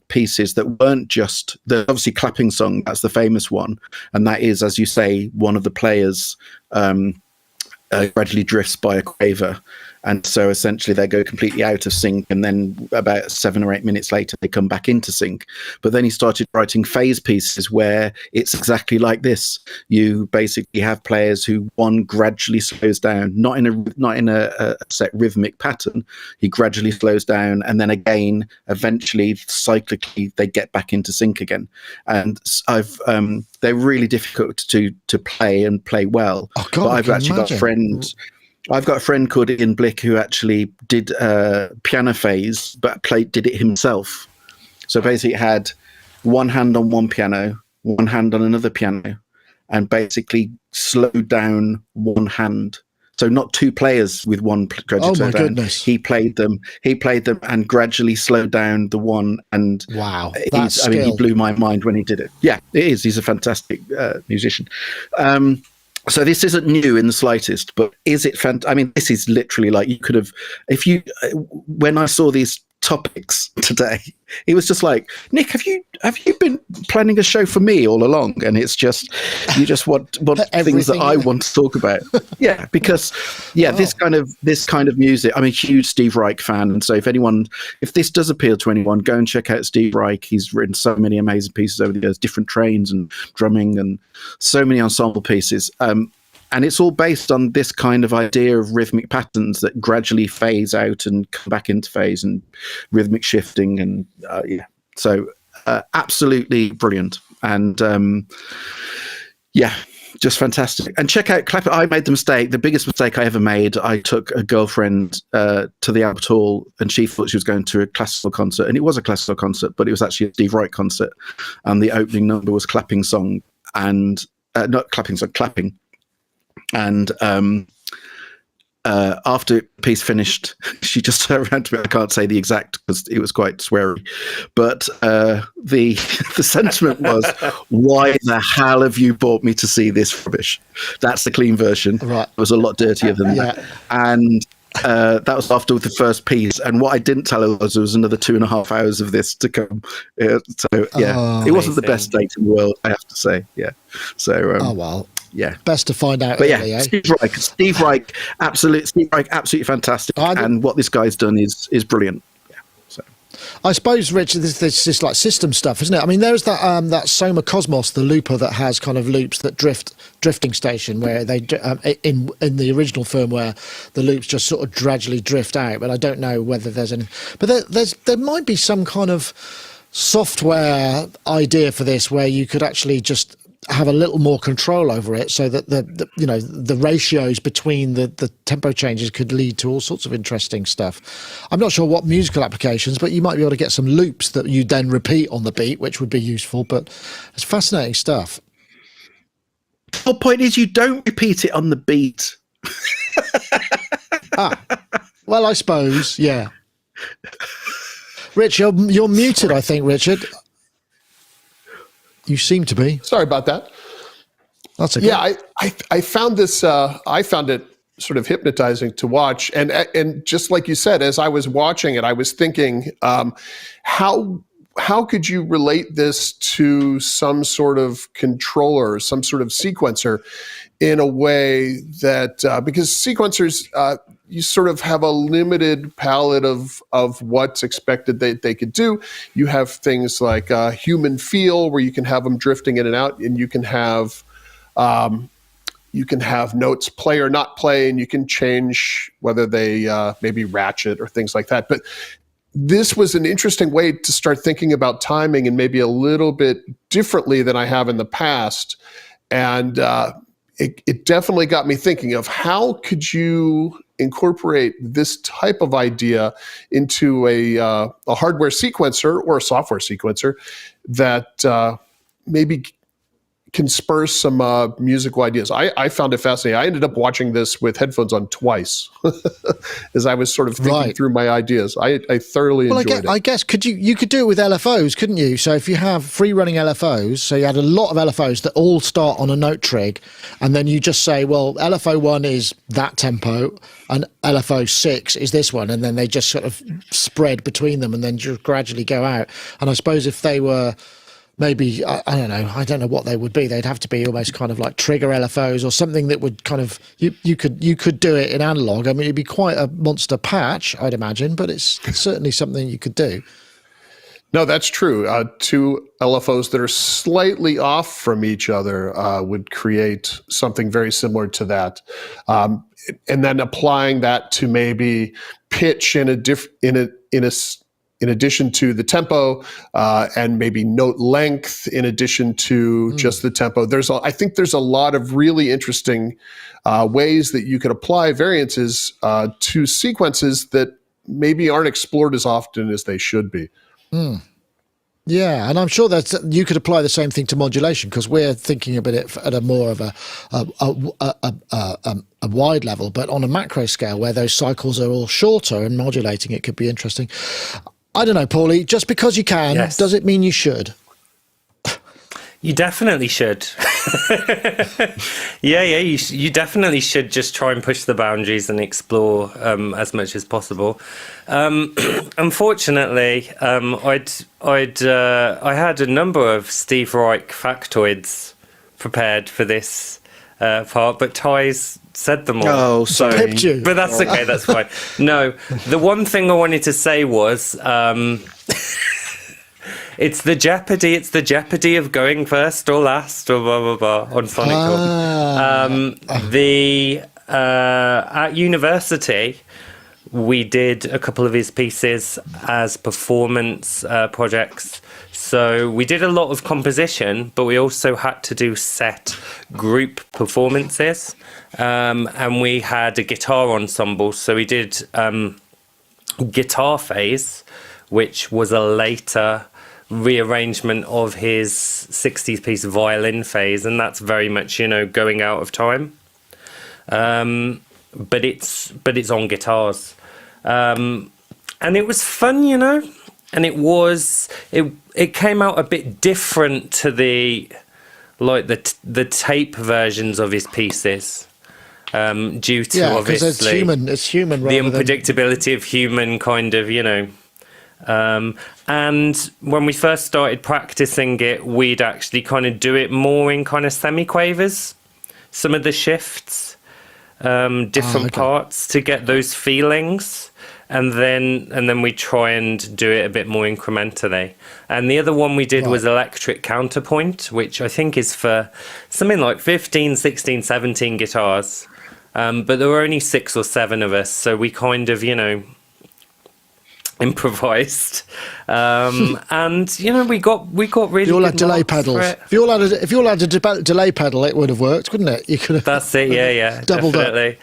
pieces that weren't just the obviously Clapping Song. That's the famous one, and that is, as you say, one of the players gradually drifts by a quaver, and so essentially they go completely out of sync, and then about 7 or 8 minutes later they come back into sync. But then he started writing phase pieces where it's exactly like this. You basically have players who one gradually slows down, not in a set rhythmic pattern. He gradually slows down, and then again, eventually, cyclically, they get back into sync again. And they're really difficult to play and play well. Oh, God, but I've actually got friends. I've got a friend called Ian Blick who actually did piano phase, but did it himself. So basically had one hand on one piano, one hand on another piano, and basically slowed down one hand. So not two players with one gradually slowed down. Goodness. He played them and gradually slowed down the one. And wow, he blew my mind when he did it. Yeah, it is. He's a fantastic musician. So this isn't new in the slightest, but is it I mean, this is literally like you could have, when I saw these topics today, it was just like, Nick, have you been planning a show for me all along? And it's just, you just want things that I want to talk about. Yeah, because this kind of music, I'm a huge Steve Reich fan. And so if this does appeal to anyone, go and check out Steve Reich. He's written so many amazing pieces over the years, different trains and drumming and so many ensemble pieces. And it's all based on this kind of idea of rhythmic patterns that gradually phase out and come back into phase, and rhythmic shifting. And so absolutely brilliant. And just fantastic. And check out Clap It. I made the biggest mistake I ever made. I took a girlfriend to the Albert Hall, and she thought she was going to a classical concert. And it was a classical concert, but it was actually a Steve Reich concert. And the opening number was Clapping Song, and not Clapping Song, Clapping. And after the piece finished, she just turned around to me. I can't say the exact because it was quite sweary, but the sentiment was, "Why the hell have you brought me to see this rubbish?" That's the clean version. Right. It was a lot dirtier than that. And that was after the first piece. And what I didn't tell her was there was another 2.5 hours of this to come. It wasn't the best date in the world, I have to say. Yeah. So. Well. Yeah, best to find out. But early, Steve Reich, absolutely fantastic. And what this guy's done is brilliant. Yeah. So I suppose, Rich, this is like system stuff, isn't it? I mean, there's that Soma Cosmos, the looper that has kind of loops that drifting station, where they in the original firmware, the loops just sort of gradually drift out. But I don't know whether there's any. But there might be some kind of software idea for this where you could actually just have a little more control over it, so that the ratios between the tempo changes could lead to all sorts of interesting stuff. I'm not sure what musical applications, but you might be able to get some loops that you then repeat on the beat, which would be useful. But it's fascinating stuff. The whole point is you don't repeat it on the beat. Well, I suppose, yeah. Rich, you're muted, I think, Richard. You seem to be. Sorry about that. That's okay. Yeah, I found this. I found it sort of hypnotizing to watch, and just like you said, as I was watching it, I was thinking, how could you relate this to some sort of controller, some sort of sequencer, in a way that because sequencers, you sort of have a limited palette of what's expected they could do. You have things like human feel, where you can have them drifting in and out, and you can have notes play or not play, and you can change whether they maybe ratchet or things like that. But this was an interesting way to start thinking about timing, and maybe a little bit differently than I have in the past. And it definitely got me thinking of how could you incorporate this type of idea into a hardware sequencer or a software sequencer that maybe can spur some musical ideas. I found it fascinating. I ended up watching this with headphones on twice as I was sort of thinking through my ideas. I thoroughly enjoyed it. I guess you could do it with LFOs, couldn't you? So if you have free running LFOs, so you had a lot of LFOs that all start on a note trig, and then you just say, well, LFO 1 is that tempo and LFO 6 is this one, and then they just sort of spread between them and then just gradually go out. And I suppose if they were maybe, I don't know what they would be. They'd have to be almost kind of like trigger LFOs or something that would kind of, you could do it in analog. I mean, it'd be quite a monster patch, I'd imagine, but it's certainly something you could do. No, that's true. Two LFOs that are slightly off from each other would create something very similar to that. And then applying that to maybe pitch in addition to the tempo, and maybe note length in addition to just the tempo. I think there's a lot of really interesting ways that you could apply variances to sequences that maybe aren't explored as often as they should be. Yeah, and I'm sure that you could apply the same thing to modulation, because we're thinking about it at a more of a wide level, but on a macro scale where those cycles are all shorter and modulating it could be interesting. I don't know, Paulie, just because you can, does it mean you should? You definitely should. You definitely should just try and push the boundaries and explore as much as possible. Unfortunately, I had a number of Steve Reich factoids prepared for this part, but Ty's said them all. Oh, sorry. Pipped you. But that's okay, that's fine. No, the one thing I wanted to say was it's the jeopardy of going first or last or blah blah blah on Sonic. At university we did a couple of his pieces as performance projects. So we did a lot of composition, but we also had to do set group performances. And we had a guitar ensemble. So we did Guitar Phase, which was a later rearrangement of his 60s piece Violin Phase. And that's very much, going out of time. But it's on guitars. And it was fun, and it came out a bit different to the tape versions of his pieces, due to obviously it's human the unpredictability of human kind of, and when we first started practicing it, we'd actually kind of do it more in kind of semi-quavers, some of the shifts. different parts to get those feelings. And then we try and do it a bit more incrementally. And the other one we did was electric counterpoint, which I think is for something like 15, 16, 17 guitars. But there were only 6 or 7 of us, so we kind of, improvised. And we got really. If you all had good delay marks for pedals. it. If you all had a delay pedal, it would have worked, wouldn't it? You could have. That's it. Yeah, doubled definitely.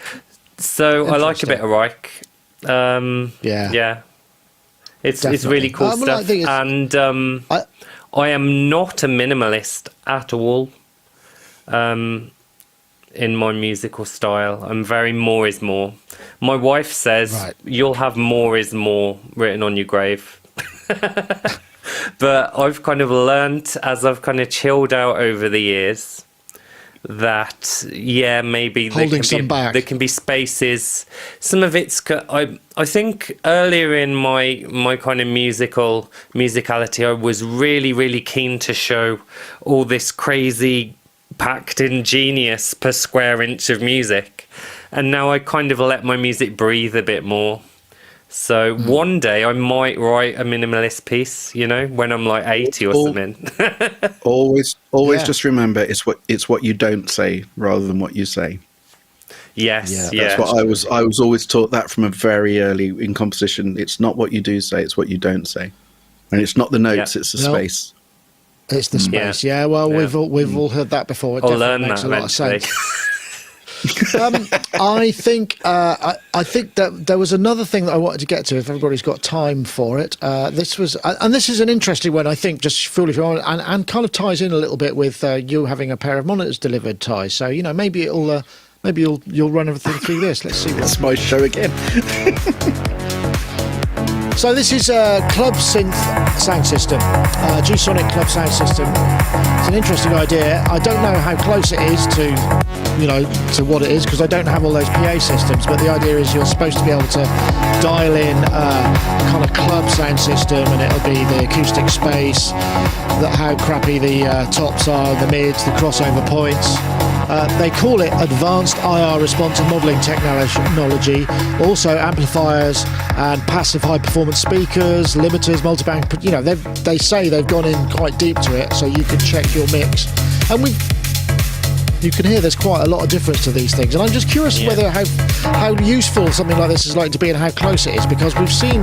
So I like a bit of Reich. Yeah. It's really cool stuff. And I am not a minimalist at all. In my musical style, I'm very more is more. My wife says you'll have more is more written on your grave. But I've kind of learnt as I've kind of chilled out over the years that maybe there can be spaces. Some of it's I think earlier in my kind of musicality, I was really, really keen to show all this crazy packed in genius per square inch of music, and now I kind of let my music breathe a bit more. So one day I might write a minimalist piece, when I'm like 80 or something. always just remember it's what you don't say rather than what you say. Yes, That's what I was always taught that from a very early in composition. It's not what you do say, it's what you don't say. And it's not the notes, it's the space. It's the space. Yeah, well, we've all heard that before. It definitely makes a lot of sense. I think that there was another thing that I wanted to get to, if everybody's got time for it. This is an interesting one, I think, just fully and kind of ties in a little bit with you having a pair of monitors delivered, Ty. So maybe you'll run everything through this. Let's see. It's my show again. So this is a Club Synth sound system, G-Sonic Club sound system. It's an interesting idea. I don't know how close it is to what it is, because I don't have all those PA systems, but the idea is you're supposed to be able to dial in a kind of club sound system, and it'll be the acoustic space, how crappy the tops are, the mids, the crossover points. They call it advanced IR response and modelling technology, also amplifiers and passive high performance speakers, limiters, multiband. They say they've gone in quite deep to it, so you can check your mix. And you can hear there's quite a lot of difference to these things. And I'm just curious whether how useful something like this is like to be and how close it is, because we've seen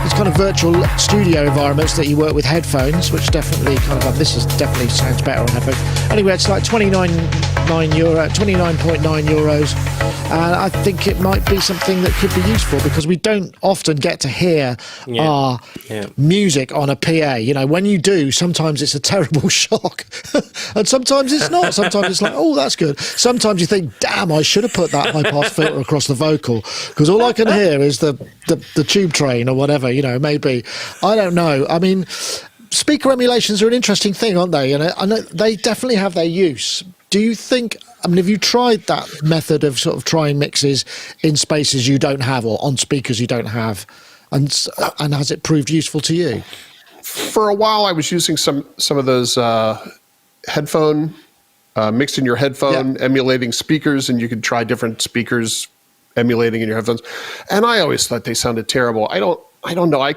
these kind of virtual studio environments that you work with headphones, which definitely this definitely sounds better on headphones. Anyway, it's like 29.9 euros. And I think it might be something that could be useful, because we don't often get to hear our music on a PA. When you do, sometimes it's a terrible shock. And sometimes it's not. Sometimes it's like, oh, that's good. Sometimes you think, damn, I should have put that high pass filter across the vocal, because all I can hear is the tube train or whatever, maybe. I don't know. I mean, speaker emulations are an interesting thing, aren't they? And I know they definitely have their use. Do you think, have you tried that method of sort of trying mixes in spaces you don't have or on speakers you don't have? And has it proved useful to you? For a while, I was using some of those headphone, mixed in your headphone, emulating speakers, and you could try different speakers emulating in your headphones. And I always thought they sounded terrible. I don't know. I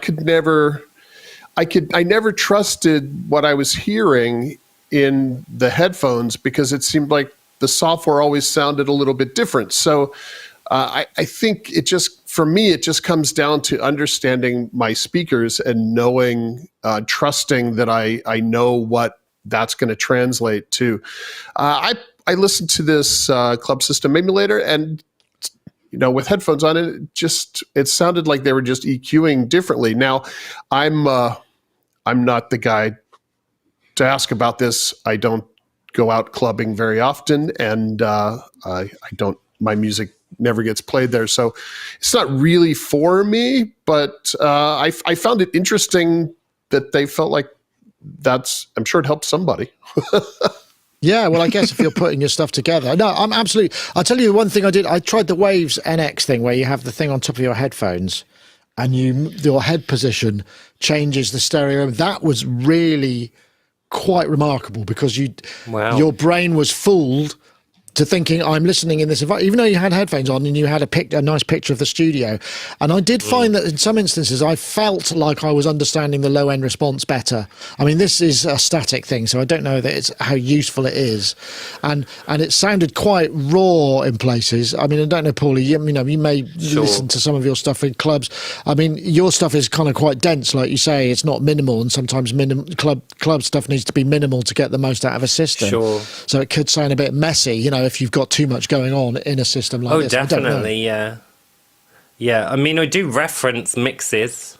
never trusted what I was hearing in the headphones, because it seemed like the software always sounded a little bit different. So I think for me, it just comes down to understanding my speakers and knowing, trusting that I know what that's going to translate to. I listened to this Club System emulator, and with headphones on it sounded like they were just EQing differently. Now, I'm not the guy to ask about this. I don't go out clubbing very often, and my music never gets played there, so it's not really for me. But I found it interesting that they felt like I'm sure it helped somebody. Yeah, well, I guess if you're putting your stuff together. No, I'm absolutely. I'll tell you one thing I did. I tried the Waves NX thing, where you have the thing on top of your headphones and your head position changes the stereo. That was really quite remarkable, because your brain was fooled to thinking I'm listening in this environment, even though you had headphones on and you had a nice picture of the studio. And I did find that in some instances I felt like I was understanding the low end response better. I mean, this is a static thing, so I don't know that it's how useful it is. And it sounded quite raw in places. I mean, I don't know, Paulie, you may listen to some of your stuff in clubs. I mean, your stuff is kind of quite dense, like you say. It's not minimal, and sometimes club stuff needs to be minimal to get the most out of a system. Sure. So it could sound a bit messy, if you've got too much going on in a system like this. Oh, definitely, yeah. I mean, I do reference mixes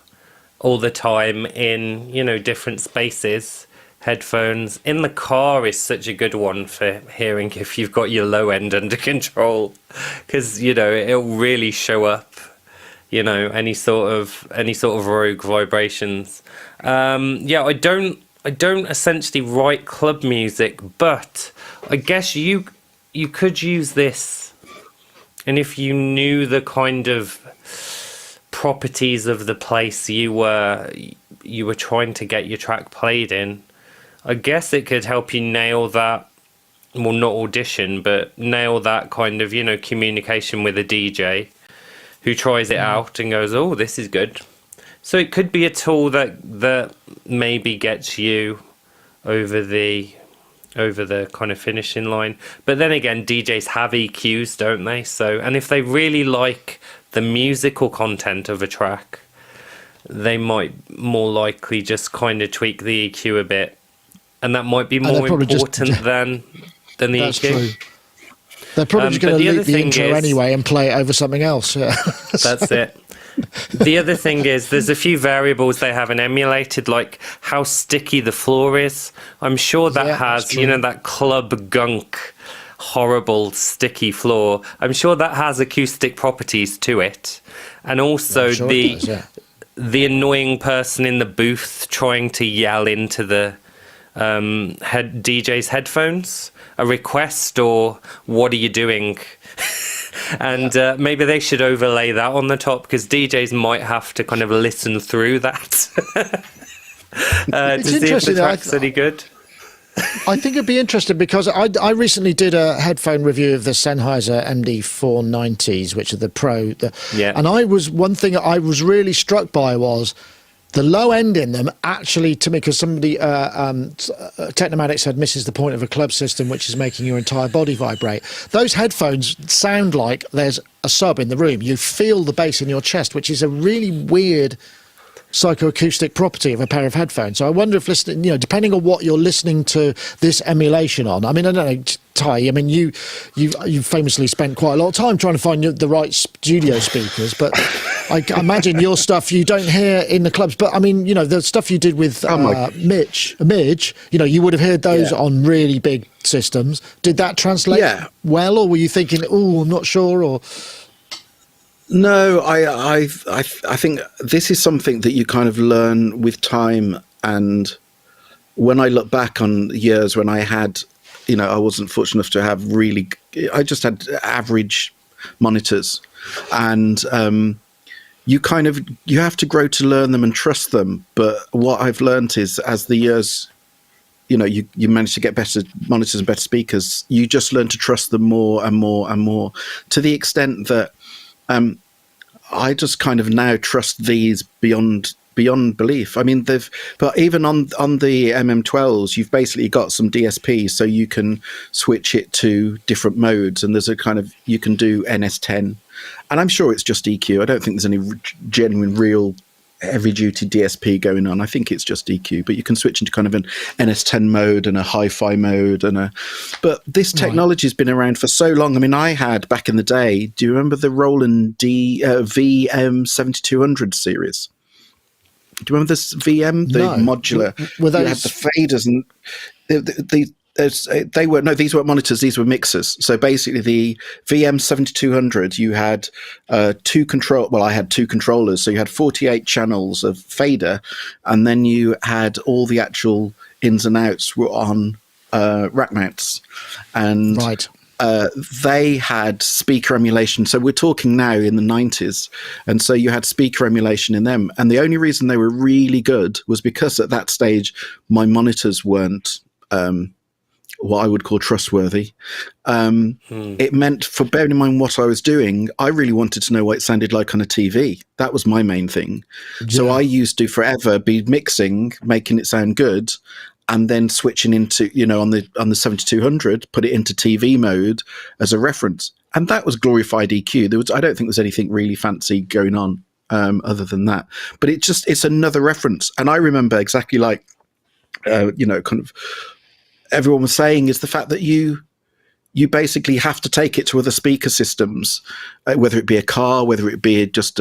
all the time in different spaces. Headphones in the car is such a good one for hearing if you've got your low end under control, because it'll really show up any sort of rogue vibrations. I don't essentially write club music, but I guess you could use this, and if you knew the kind of properties of the place you were trying to get your track played in, I guess it could help you nail that. Well, not audition, but nail that kind of communication with a DJ who tries it out and goes, "Oh, this is good." So it could be a tool that maybe gets you over the kind of finishing line. But then again, DJs have EQs, don't they? So, and if they really like the musical content of a track, they might more likely just kind of tweak the EQ a bit, and that might be more important than the that's EQ. True. They're probably just going to loop the intro anyway and play it over something else. Yeah. That's it. The other thing is there's a few variables they haven't emulated, like how sticky the floor is. I'm sure that has, that club gunk, horrible sticky floor. I'm sure that has acoustic properties to it. And also the annoying person in the booth trying to yell into the DJ's headphones a request or "what are you doing?" And maybe they should overlay that on the top, because DJs might have to kind of listen through that to see if the track's any good. I think it'd be interesting because I recently did a headphone review of the Sennheiser MD490s, which are the Pro. And one thing I was really struck by was the low end in them, actually, to me, because somebody, Technomatic said, misses the point of a club system, which is making your entire body vibrate. Those headphones sound like there's a sub in the room. You feel the bass in your chest, which is a really weird psychoacoustic property of a pair of headphones. So I wonder if listening, depending on what you're listening to this emulation on. I mean, I don't know, Ty. I mean, you famously spent quite a lot of time trying to find the right studio speakers, but I imagine your stuff you don't hear in the clubs. But I mean, the stuff you did with Midge, you would have heard those on really big systems. Did that translate well, or were you thinking, "Oh, I'm not sure," or? No, I think this is something that you kind of learn with time. And when I look back on years when I had, I wasn't fortunate enough to have I just had average monitors, and you have to grow to learn them and trust them. But what I've learned is, as the years, you manage to get better monitors and better speakers, you just learn to trust them more and more and more, to the extent that I just kind of now trust these beyond belief. I mean, but even on the MM12s, you've basically got some DSP, so you can switch it to different modes, and there's a kind of, you can do NS10, and I'm sure it's just EQ. I don't think there's any genuine, real heavy-duty DSP going on. I think it's just EQ, but you can switch into kind of an NS10 mode and a hi-fi mode but this technology has been around for so long. I mean, I had back in the day, do you remember the Roland VM7200 series? Do you remember this VM, the modular? You had the faders and these weren't monitors, these were mixers. So basically the VM7200, you had I had two controllers. So you had 48 channels of fader, and then you had all the actual ins and outs were on rack mounts. And they had speaker emulation. So we're talking now in the 90s. And so you had speaker emulation in them. And the only reason they were really good was because at that stage, my monitors weren't what I would call trustworthy. It meant, for bearing in mind what I was doing, I really wanted to know what it sounded like on a TV. That was my main thing. Yeah. So I used to forever be mixing, making it sound good, and then switching into, on the 7200, put it into TV mode as a reference. And that was glorified EQ. I don't think there's anything really fancy going on other than that. But it's another reference. And I remember exactly like, kind of everyone was saying, is the fact that you basically have to take it to other speaker systems, whether it be a car, whether it be just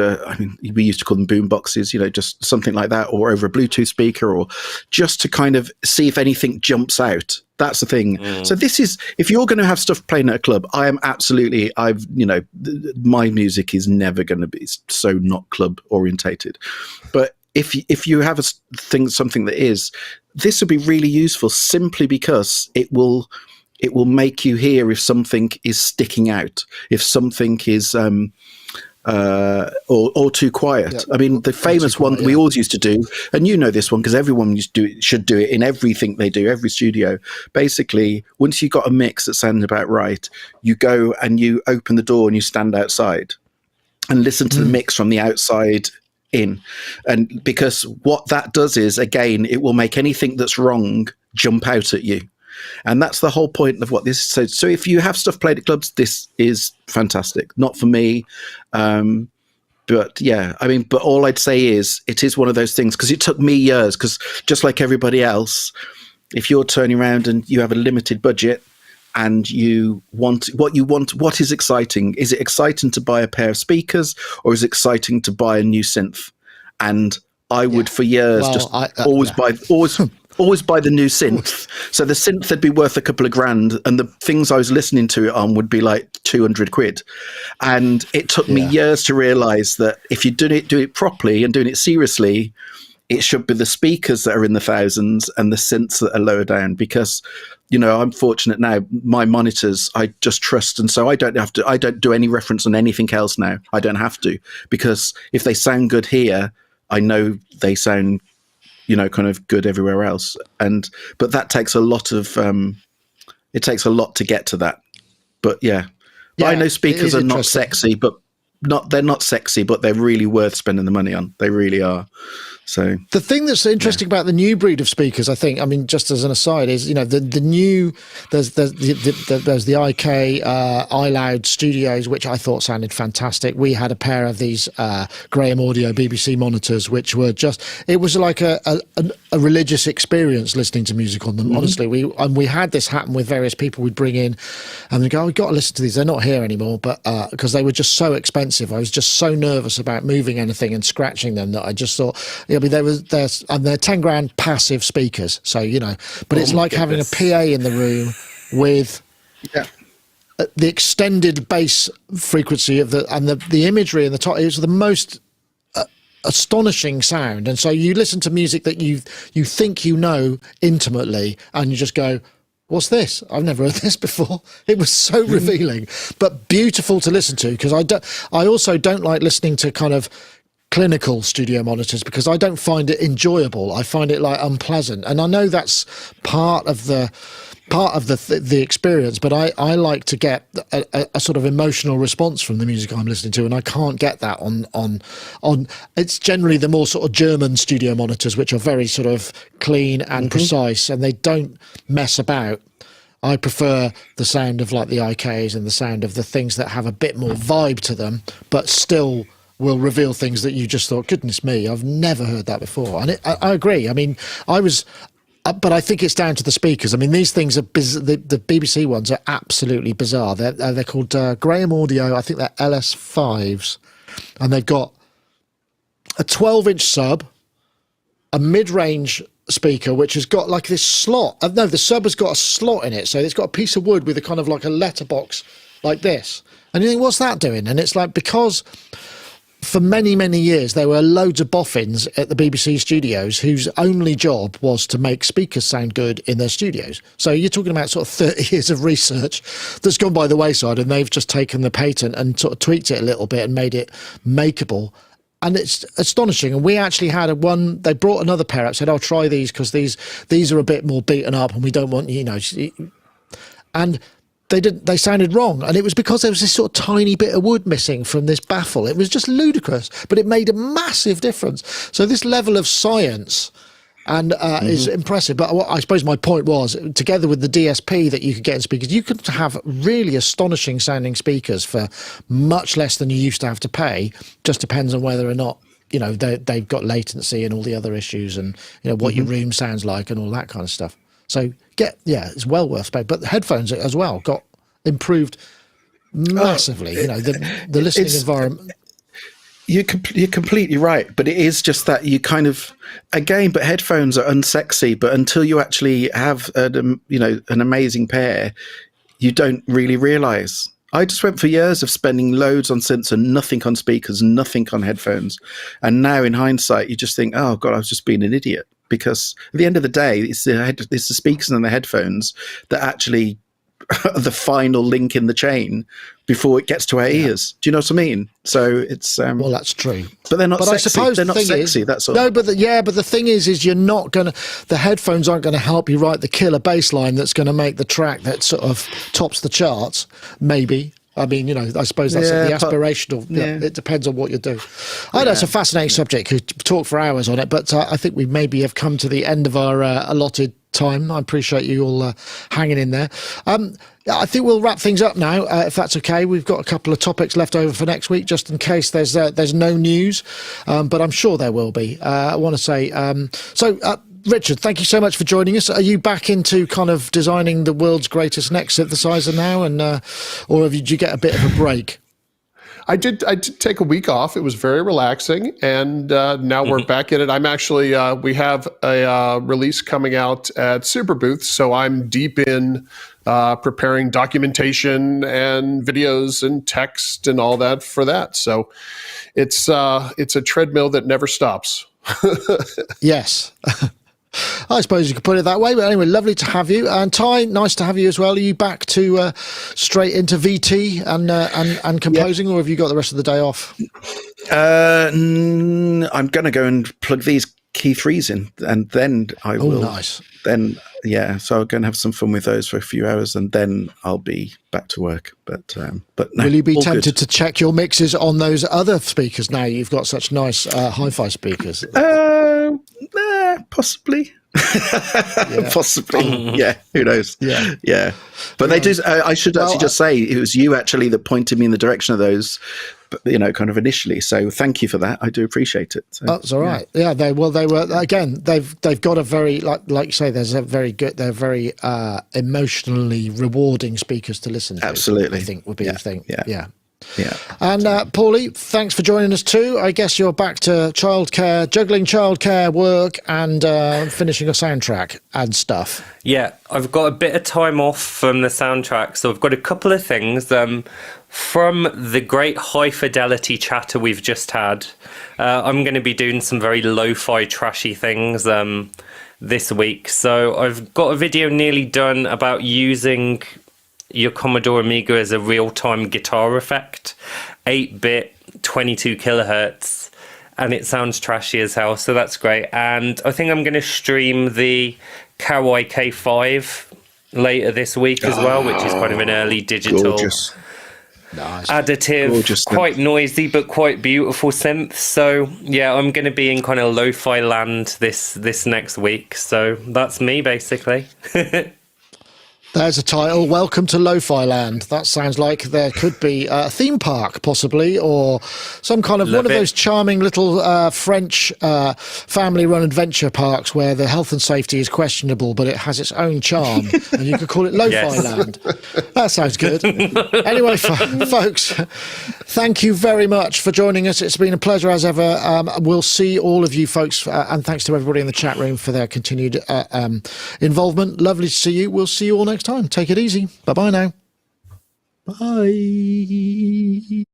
we used to call them boom boxes, just something like that, or over a Bluetooth speaker, or just to kind of see if anything jumps out. That's the thing. So this is, if you're going to have stuff playing at a club, my music is never going to be so not club orientated. But if you have something that is, this would be really useful, simply because it will make you hear if something is sticking out, if something is or too quiet. Yeah. I mean, the famous one we always used to do, and this one because everyone should do it in everything they do, every studio. Basically, once you got a mix that sounds about right, you go and you open the door and you stand outside and listen to the mix from the outside in. And because what that does is, again, it will make anything that's wrong jump out at you. And that's the whole point of what this is. So if you have stuff played at clubs, this is fantastic. Not for me. But yeah, but all I'd say is it is one of those things, because it took me years, because just like everybody else, if you're turning around and you have a limited budget and you want what is exciting? Is it exciting to buy a pair of speakers, or is it exciting to buy a new synth? And I would for years always buy the new synth. So the synth would be worth a couple of grand, and the things I was listening to it on would be like 200 quid. And it took me years to realize that if you do it properly and doing it seriously, it should be the speakers that are in the thousands and the synths that are lower down. Because, I'm fortunate now, my monitors, I just trust. And so I don't do any reference on anything else now. I don't have to, because if they sound good here, I know they sound kind of good everywhere else. But that takes a lot of, it takes a lot to get to that. But I know speakers are not sexy, but they're not sexy, but they're really worth spending the money on. They really are. So the thing that's interesting about the new breed of speakers, I think, just as an aside, is the new there's the IK iLoud Studios, which I thought sounded fantastic. We had a pair of these Graham Audio BBC monitors, which were it was like a religious experience listening to music on them. Honestly, we had this happen with various people we'd bring in, and they go, "We've got to listen to these. They're not here anymore," but because they were just so expensive, I was just so nervous about moving anything and scratching them that I just thought. They're 10 grand passive speakers, so but it's like having a PA in the room with the extended bass frequency of the imagery in the top. It was the most astonishing sound, and so you listen to music that you think intimately, and you just go, "What's this? I've never heard this before." It was so revealing, but beautiful to listen to, because I also don't like listening to kind of clinical studio monitors, because I don't find it enjoyable. I find it like unpleasant, and I know that's part of the experience, but I like to get a sort of emotional response from the music I'm listening to, and I can't get that on it's generally the more sort of German studio monitors, which are very sort of clean and precise, and they don't mess about. I prefer the sound of like the IKs and the sound of the things that have a bit more vibe to them, but still will reveal things that you just thought, goodness me, I've never heard that before. And I agree. But I think it's down to the speakers. These things are the BBC ones are absolutely bizarre. They're called Graham Audio. I think they're LS5s, and they've got a 12-inch sub, a mid-range speaker which has got like this slot. No, the sub has got a slot in it, so it's got a piece of wood with a kind of like a letterbox like this. And you think, what's that doing? And it's like, because for many, many years, there were loads of boffins at the BBC studios whose only job was to make speakers sound good in their studios. So you're talking about sort of 30 years of research that's gone by the wayside, and they've just taken the patent and sort of tweaked it a little bit and made it makeable. And it's astonishing. And we actually had they brought another pair up, said, "I'll try these because these are a bit more beaten up, and we don't want, and they sounded wrong, and it was because there was this sort of tiny bit of wood missing from this baffle. It was just ludicrous, but it made a massive difference. So this level of science and is impressive. But what I suppose my point was, together with the DSP that you could get in speakers, you could have really astonishing sounding speakers for much less than you used to have to pay. Just depends on whether or not, you know, they've got latency and all the other issues, and, you know, what your room sounds like and all that kind of stuff. So it's well worth spending. But the headphones as well got improved massively. You know, the listening environment. You're completely right, but it is just that you kind of, again, but headphones are unsexy, but until you actually have an amazing pair, you don't really realize. I just went for years of spending loads on synths and nothing on speakers, nothing on headphones. And now in hindsight, you just think, oh God, I was just being an idiot. Because at the end of the day, it's the speakers and the headphones that actually are the final link in the chain before it gets to our ears. Do you know what I mean? So it's well, that's true. But they're not but sexy. I suppose they're not sexy. That's all. No, but the thing is you're not gonna. The headphones aren't going to help you write the killer bass line that's going to make the track that sort of tops the charts. Maybe. I mean, you know, I suppose that's the aspirational. It depends on what you do. I know it's a fascinating subject. Could talk for hours on it, but I think we maybe have come to the end of our allotted time. I appreciate you all hanging in there. I think we'll wrap things up now, if that's okay. We've got a couple of topics left over for next week, just in case there's no news, but I'm sure there will be. I want to say Richard, thank you so much for joining us. Are you back into kind of designing the world's greatest neck synthesizer now, and or did you get a bit of a break? I did take a week off. It was very relaxing, and now we're back in it. I'm actually we have a release coming out at Superbooth, so I'm deep in preparing documentation and videos and text and all that for that. So it's a treadmill that never stops. Yes. I suppose you could put it that way, but anyway, lovely to have you. And Ty, nice to have you as well. Are you back to straight into VT and composing, or have you got the rest of the day off? I'm going to go and plug these key threes in, and then I will. Nice. Then so I'm going to have some fun with those for a few hours, and then I'll be back to work. But no, will you be tempted to check your mixes on those other speakers now you've got such nice hi-fi speakers? Possibly. Possibly. Yeah, who knows? Yeah. But they do. I should actually just say it was you actually that pointed me in the direction of those, kind of initially. So thank you for that. I do appreciate it. So, that's all right. Yeah, they were again. They've got a very like you say. They're very emotionally rewarding speakers to listen to. Absolutely, I think would be the thing. Yeah. And Paulie, thanks for joining us too. I guess you're back to juggling childcare work and finishing a soundtrack and stuff. Yeah, I've got a bit of time off from the soundtrack, so I've got a couple of things. From the great high fidelity chatter we've just had, I'm going to be doing some very lo-fi trashy things this week. So I've got a video nearly done about using your Commodore Amiga as a real-time guitar effect, 8-bit, 22 kilohertz, and it sounds trashy as hell, so that's great. And I think I'm going to stream the Kawai K5 later this week as well, which is kind of an early digital additive, quite noisy but quite beautiful synth. So yeah, I'm going to be in kind of lo-fi land this next week. So that's me basically. There's a title, Welcome to Lo-Fi Land. That sounds like there could be a theme park, possibly, or some kind of one of those charming little French family-run adventure parks where the health and safety is questionable, but it has its own charm, and you could call it Lo-Fi Land. That sounds good. Anyway, folks, thank you very much for joining us. It's been a pleasure as ever. We'll see all of you folks, and thanks to everybody in the chat room for their continued involvement. Lovely to see you. We'll see you all next time. Take it easy. Bye-bye now. Bye.